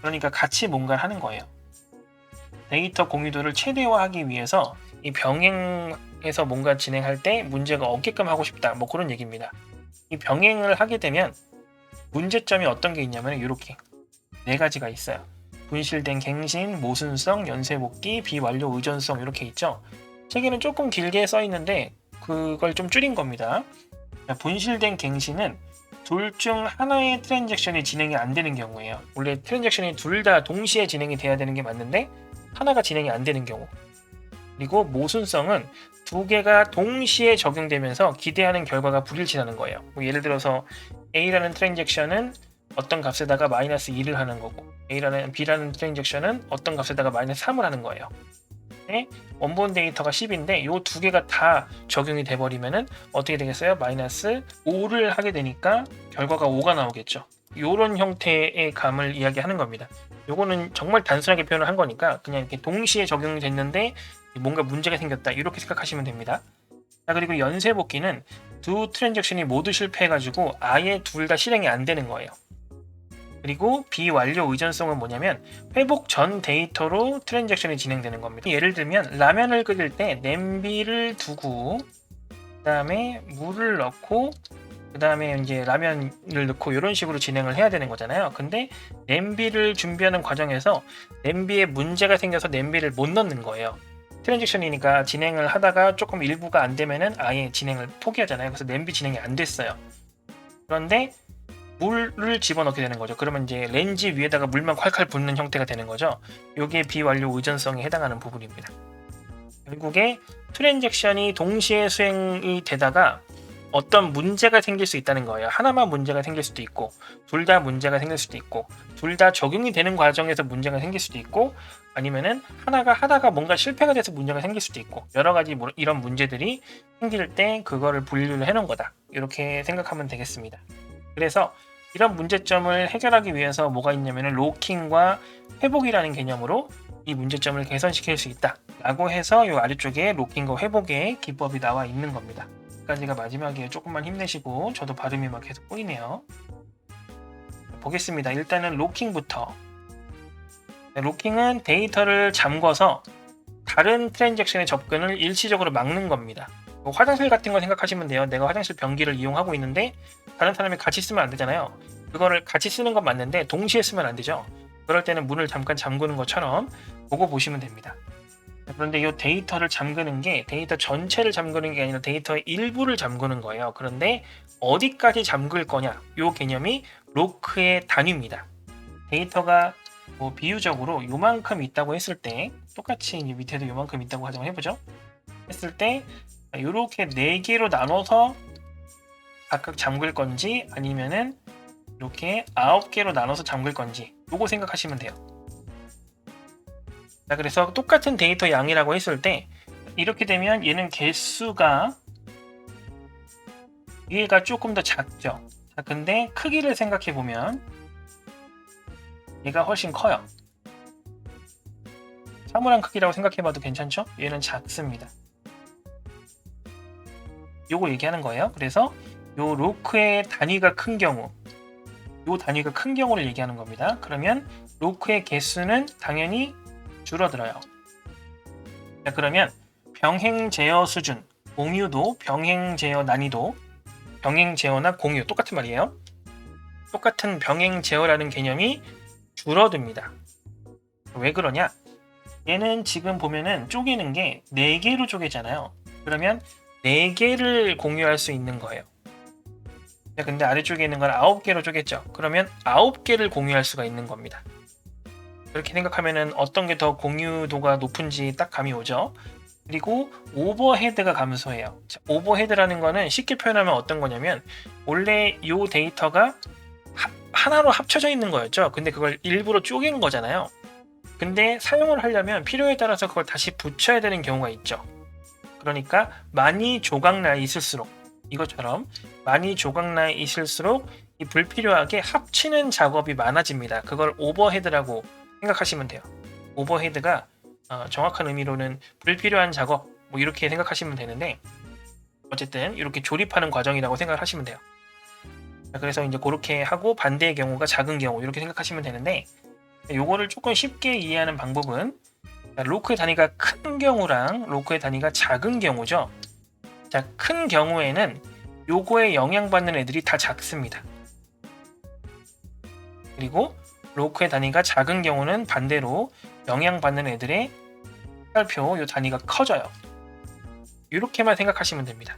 그러니까 같이 뭔가 하는 거예요. 데이터 공유도를 최대화하기 위해서 이 병행에서 뭔가 진행할 때 문제가 없게끔 하고 싶다, 뭐 그런 얘기입니다. 이 병행을 하게 되면 문제점이 어떤 게 있냐면 이렇게 4가지가 있어요. 분실된 갱신, 모순성, 연쇄복귀, 비완료 의존성 이렇게 있죠. 책에는 조금 길게 써 있는데 그걸 좀 줄인 겁니다. 분실된 갱신은 둘 중 하나의 트랜잭션이 진행이 안 되는 경우예요. 원래 트랜잭션이 둘 다 동시에 진행이 돼야 되는 게 맞는데 하나가 진행이 안 되는 경우. 그리고 모순성은 2개가 동시에 적용되면서 기대하는 결과가 불일치하는 거예요. 뭐 예를 들어서 A라는 트랜잭션은 어떤 값에다가 마이너스 2를 하는 거고, B라는 트랜잭션은 어떤 값에다가 마이너스 3을 하는 거예요. 원본 데이터가 10인데 이 두 개가 다 적용이 돼 버리면은 어떻게 되겠어요? 마이너스 5를 하게 되니까 결과가 5가 나오겠죠. 이런 형태의 감을 이야기하는 겁니다. 요거는 정말 단순하게 표현을 한 거니까 그냥 이렇게 동시에 적용이 됐는데 뭔가 문제가 생겼다 이렇게 생각하시면 됩니다. 자, 그리고 연쇄복귀는 두 트랜잭션이 모두 실패해가지고 아예 둘 다 실행이 안 되는 거예요. 그리고 비완료 의존성은 뭐냐면 회복 전 데이터로 트랜잭션이 진행되는 겁니다. 예를 들면 라면을 끓일 때 냄비를 두고 그 다음에 물을 넣고 그 다음에 이제 라면을 넣고 이런 식으로 진행을 해야 되는 거잖아요. 근데 냄비를 준비하는 과정에서 냄비에 문제가 생겨서 냄비를 못 넣는 거예요. 트랜잭션이니까 진행을 하다가 조금 일부가 안 되면은 아예 진행을 포기하잖아요. 그래서 냄비 진행이 안 됐어요. 그런데 물을 집어넣게 되는 거죠. 그러면 이제 렌즈 위에다가 물만 콸콸 붓는 형태가 되는 거죠. 이게 비완료 의존성에 해당하는 부분입니다. 결국에 트랜잭션이 동시에 수행이 되다가 어떤 문제가 생길 수 있다는 거예요. 하나만 문제가 생길 수도 있고 둘 다 문제가 생길 수도 있고 둘 다 적용이 되는 과정에서 문제가 생길 수도 있고 아니면은 하나가 하다가 뭔가 실패가 돼서 문제가 생길 수도 있고 여러 가지 이런 문제들이 생길 때 그거를 분류를 해놓은 거다. 이렇게 생각하면 되겠습니다. 그래서 이런 문제점을 해결하기 위해서 뭐가 있냐면 로킹과 회복이라는 개념으로 이 문제점을 개선시킬 수 있다 라고 해서 이 아래쪽에 로킹과 회복의 기법이 나와 있는 겁니다. 여기까지가 마지막이에요. 조금만 힘내시고 저도 발음이 막 계속 꼬이네요. 보겠습니다. 일단은 로킹부터. 로킹은 데이터를 잠궈서 다른 트랜잭션의 접근을 일시적으로 막는 겁니다. 뭐 화장실 같은 거 생각하시면 돼요. 내가 화장실 변기를 이용하고 있는데 다른 사람이 같이 쓰면 안 되잖아요. 그거를 같이 쓰는 건 맞는데 동시에 쓰면 안 되죠. 그럴 때는 문을 잠깐 잠그는 것처럼 보고 보시면 됩니다. 그런데 이 데이터를 잠그는 게 데이터 전체를 잠그는 게 아니라 데이터의 일부를 잠그는 거예요. 그런데 어디까지 잠글 거냐 이 개념이 로크의 단위입니다. 데이터가 뭐 비유적으로 요만큼 있다고 했을 때 똑같이 이제 밑에도 요만큼 있다고 가정을 해보죠. 했을 때 이렇게 4개로 나눠서 각각 잠글 건지 아니면은 이렇게 9개로 나눠서 잠글 건지 요거 생각하시면 돼요. 자, 그래서 똑같은 데이터 양이라고 했을 때 이렇게 되면 얘는 개수가 얘가 조금 더 작죠. 자, 근데 크기를 생각해 보면 얘가 훨씬 커요. 사물함 크기라고 생각해봐도 괜찮죠? 얘는 작습니다. 요거 얘기하는 거예요. 그래서 요 로크의 단위가 큰 경우 요 단위가 큰 경우를 얘기하는 겁니다. 그러면 로크의 개수는 당연히 줄어들어요. 자, 그러면 병행 제어 수준, 공유도, 병행 제어 난이도, 병행 제어나 공유 똑같은 말이에요. 똑같은 병행 제어라는 개념이 줄어듭니다. 왜 그러냐? 얘는 지금 보면은 쪼개는 게 4개로 쪼개잖아요. 그러면 4개를 공유할 수 있는 거예요. 자, 근데 아래쪽에 있는 건 9개로 쪼갰죠. 그러면 9개를 공유할 수가 있는 겁니다. 그렇게 생각하면은 어떤 게 더 공유도가 높은지 딱 감이 오죠. 그리고 오버헤드가 감소해요. 자, 오버헤드라는 거는 쉽게 표현하면 어떤 거냐면 원래 이 데이터가 하나로 합쳐져 있는 거였죠. 근데 그걸 일부러 쪼갠 거잖아요. 근데 사용을 하려면 필요에 따라서 그걸 다시 붙여야 되는 경우가 있죠. 그러니까 많이 조각나 있을수록 이것처럼 많이 조각나 있을수록 이 불필요하게 합치는 작업이 많아집니다. 그걸 오버헤드라고 생각하시면 돼요. 오버헤드가 정확한 의미로는 불필요한 작업 뭐 이렇게 생각하시면 되는데 어쨌든 이렇게 조립하는 과정이라고 생각을 하시면 돼요. 그래서 이제 그렇게 하고 반대의 경우가 작은 경우 이렇게 생각하시면 되는데 요거를 조금 쉽게 이해하는 방법은 로크의 단위가 큰 경우랑 로크의 단위가 작은 경우죠. 자, 큰 경우에는 요거에 영향받는 애들이 다 작습니다. 그리고 로크의 단위가 작은 경우는 반대로 영향받는 애들의 화살표 요 단위가 커져요. 이렇게만 생각하시면 됩니다.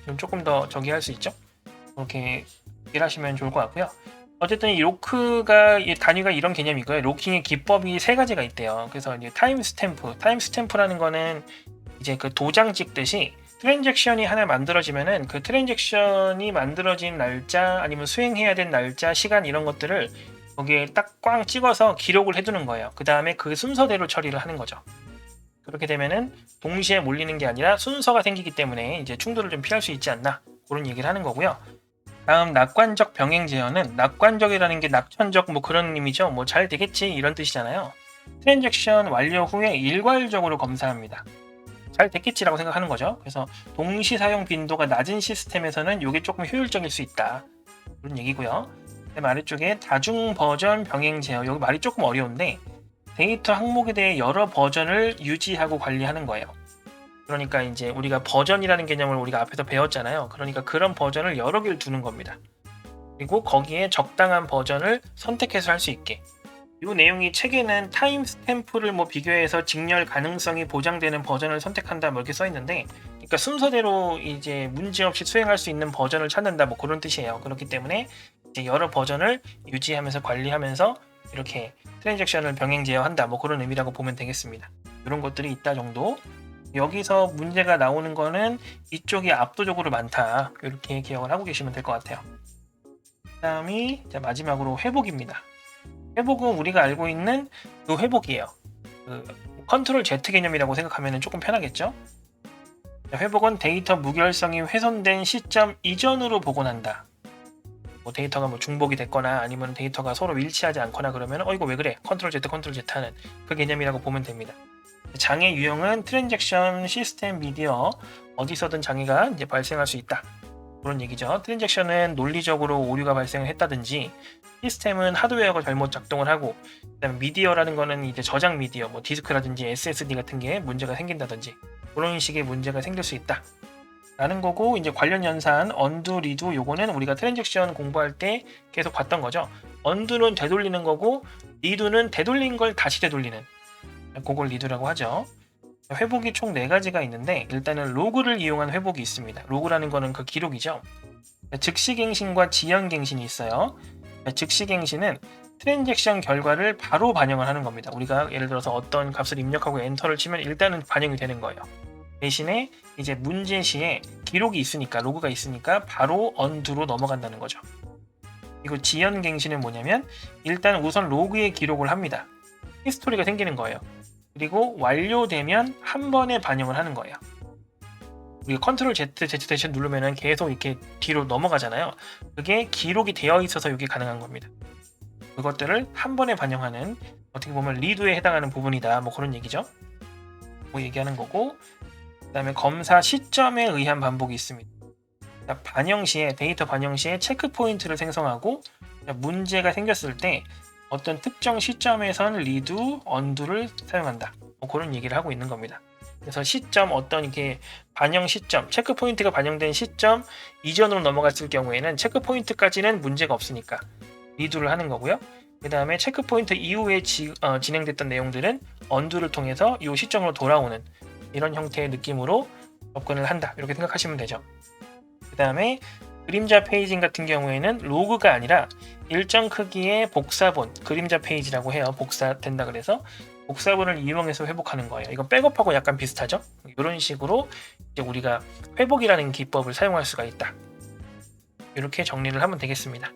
좀 조금 더 저기 할 수 있죠? 이렇게 이해하시면 좋을 것 같고요. 어쨌든 이 로크가 이 단위가 이런 개념이고요. 로킹의 기법이 3가지가 있대요. 그래서 이제 타임 스탬프라는 거는 이제 그 도장 찍듯이 트랜잭션이 하나 만들어지면은 그 트랜잭션이 만들어진 날짜 아니면 수행해야 된 날짜, 시간 이런 것들을 거기에 딱 꽝 찍어서 기록을 해두는 거예요. 그 다음에 그 순서대로 처리를 하는 거죠. 그렇게 되면은 동시에 몰리는 게 아니라 순서가 생기기 때문에 이제 충돌을 좀 피할 수 있지 않나, 그런 얘기를 하는 거고요. 다음 낙관적 병행 제어는, 낙관적이라는 게 낙천적 뭐 그런 의미죠. 뭐 잘 되겠지 이런 뜻이잖아요. 트랜잭션 완료 후에 일괄적으로 검사합니다. 잘 됐겠지라고 생각하는 거죠. 그래서 동시 사용 빈도가 낮은 시스템에서는 이게 조금 효율적일 수 있다, 그런 얘기고요. 그다음 아래쪽에 다중 버전 병행 제어, 여기 말이 조금 어려운데 데이터 항목에 대해 여러 버전을 유지하고 관리하는 거예요. 그러니까 이제 우리가 버전이라는 개념을 우리가 앞에서 배웠잖아요. 그러니까 그런 버전을 여러 개를 두는 겁니다. 그리고 거기에 적당한 버전을 선택해서 할 수 있게. 이 내용이 책에는 타임 스탬프를 뭐 비교해서 직렬 가능성이 보장되는 버전을 선택한다 뭐 이렇게 써 있는데, 그러니까 순서대로 이제 문제 없이 수행할 수 있는 버전을 찾는다 뭐 그런 뜻이에요. 그렇기 때문에 이제 여러 버전을 유지하면서 관리하면서 이렇게 트랜잭션을 병행 제어한다 뭐 그런 의미라고 보면 되겠습니다. 이런 것들이 있다 정도. 여기서 문제가 나오는 거는 이쪽이 압도적으로 많다, 이렇게 기억을 하고 계시면 될 것 같아요. 그 다음이 마지막으로 회복입니다. 회복은 우리가 알고 있는 그 회복이에요. 그 컨트롤 Z 개념이라고 생각하면 조금 편하겠죠? 회복은 데이터 무결성이 훼손된 시점 이전으로 복원한다. 뭐 데이터가 뭐 중복이 됐거나 아니면 데이터가 서로 일치하지 않거나 그러면 이거 왜 그래? 컨트롤 Z 하는 그 개념이라고 보면 됩니다. 장애 유형은 트랜잭션, 시스템, 미디어 어디서든 장애가 이제 발생할 수 있다, 그런 얘기죠. 트랜잭션은 논리적으로 오류가 발생을 했다든지, 시스템은 하드웨어가 잘못 작동을 하고, 그다음에 미디어라는 거는 이제 저장 미디어, 뭐 디스크라든지 SSD 같은 게 문제가 생긴다든지 그런 식의 문제가 생길 수 있다 라는 거고, 이제 관련 연산 언두, 리두, 요거는 우리가 트랜잭션 공부할 때 계속 봤던 거죠. 언두는 되돌리는 거고 리두는 되돌린 걸 다시 되돌리는, 그걸 리두라고 하죠. 회복이 총 4가지가 있는데, 일단은 로그를 이용한 회복이 있습니다. 로그라는 거는 그 기록이죠. 즉시갱신과 지연갱신이 있어요. 즉시갱신은 트랜잭션 결과를 바로 반영을 하는 겁니다. 우리가 예를 들어서 어떤 값을 입력하고 엔터를 치면 일단은 반영이 되는 거예요. 대신에 이제 문제 시에 기록이 있으니까, 로그가 있으니까 바로 언두로 넘어간다는 거죠. 그리고 지연갱신은 뭐냐면, 일단 우선 로그에 기록을 합니다. 히스토리가 생기는 거예요. 그리고 완료되면 한 번에 반영을 하는 거예요. 우리가 컨트롤 Z 대신 누르면은 계속 이렇게 뒤로 넘어가잖아요. 그게 기록이 되어 있어서 이게 가능한 겁니다. 그것들을 한 번에 반영하는, 어떻게 보면 리드에 해당하는 부분이다 뭐 그런 얘기죠. 뭐 얘기하는 거고, 그 다음에 검사 시점에 의한 반복이 있습니다. 반영 시에, 데이터 반영 시에 체크 포인트를 생성하고, 문제가 생겼을 때 어떤 특정 시점에선 리드, 언두를 사용한다 뭐 그런 얘기를 하고 있는 겁니다. 그래서 시점, 어떤 이렇게 반영 시점, 체크 포인트가 반영된 시점 이전으로 넘어갔을 경우에는 체크 포인트까지는 문제가 없으니까 리두를 하는 거고요. 그 다음에 체크 포인트 이후에 진행됐던 내용들은 언두를 통해서 이 시점으로 돌아오는 이런 형태의 느낌으로 접근을 한다, 이렇게 생각하시면 되죠. 그 다음에 그림자 페이징 같은 경우에는 로그가 아니라 일정 크기의 복사본, 그림자 페이지라고 해요. 복사된다 그래서 복사본을 이용해서 회복하는 거예요. 이건 백업하고 약간 비슷하죠? 이런 식으로 이제 우리가 회복이라는 기법을 사용할 수가 있다. 이렇게 정리를 하면 되겠습니다.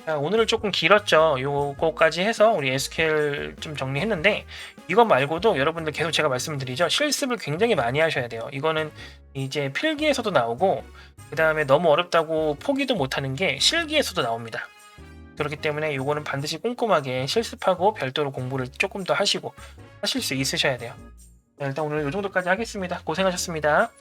자, 오늘은 조금 길었죠. 요거까지 해서 우리 SQL 좀 정리했는데, 이것 말고도 여러분들 계속 제가 말씀드리죠. 실습을 굉장히 많이 하셔야 돼요. 이거는 이제 필기에서도 나오고, 그 다음에 너무 어렵다고 포기도 못하는 게 실기에서도 나옵니다. 그렇기 때문에 이거는 반드시 꼼꼼하게 실습하고 별도로 공부를 조금 더 하시고 하실 수 있으셔야 돼요. 자, 일단 오늘 이 정도까지 하겠습니다. 고생하셨습니다.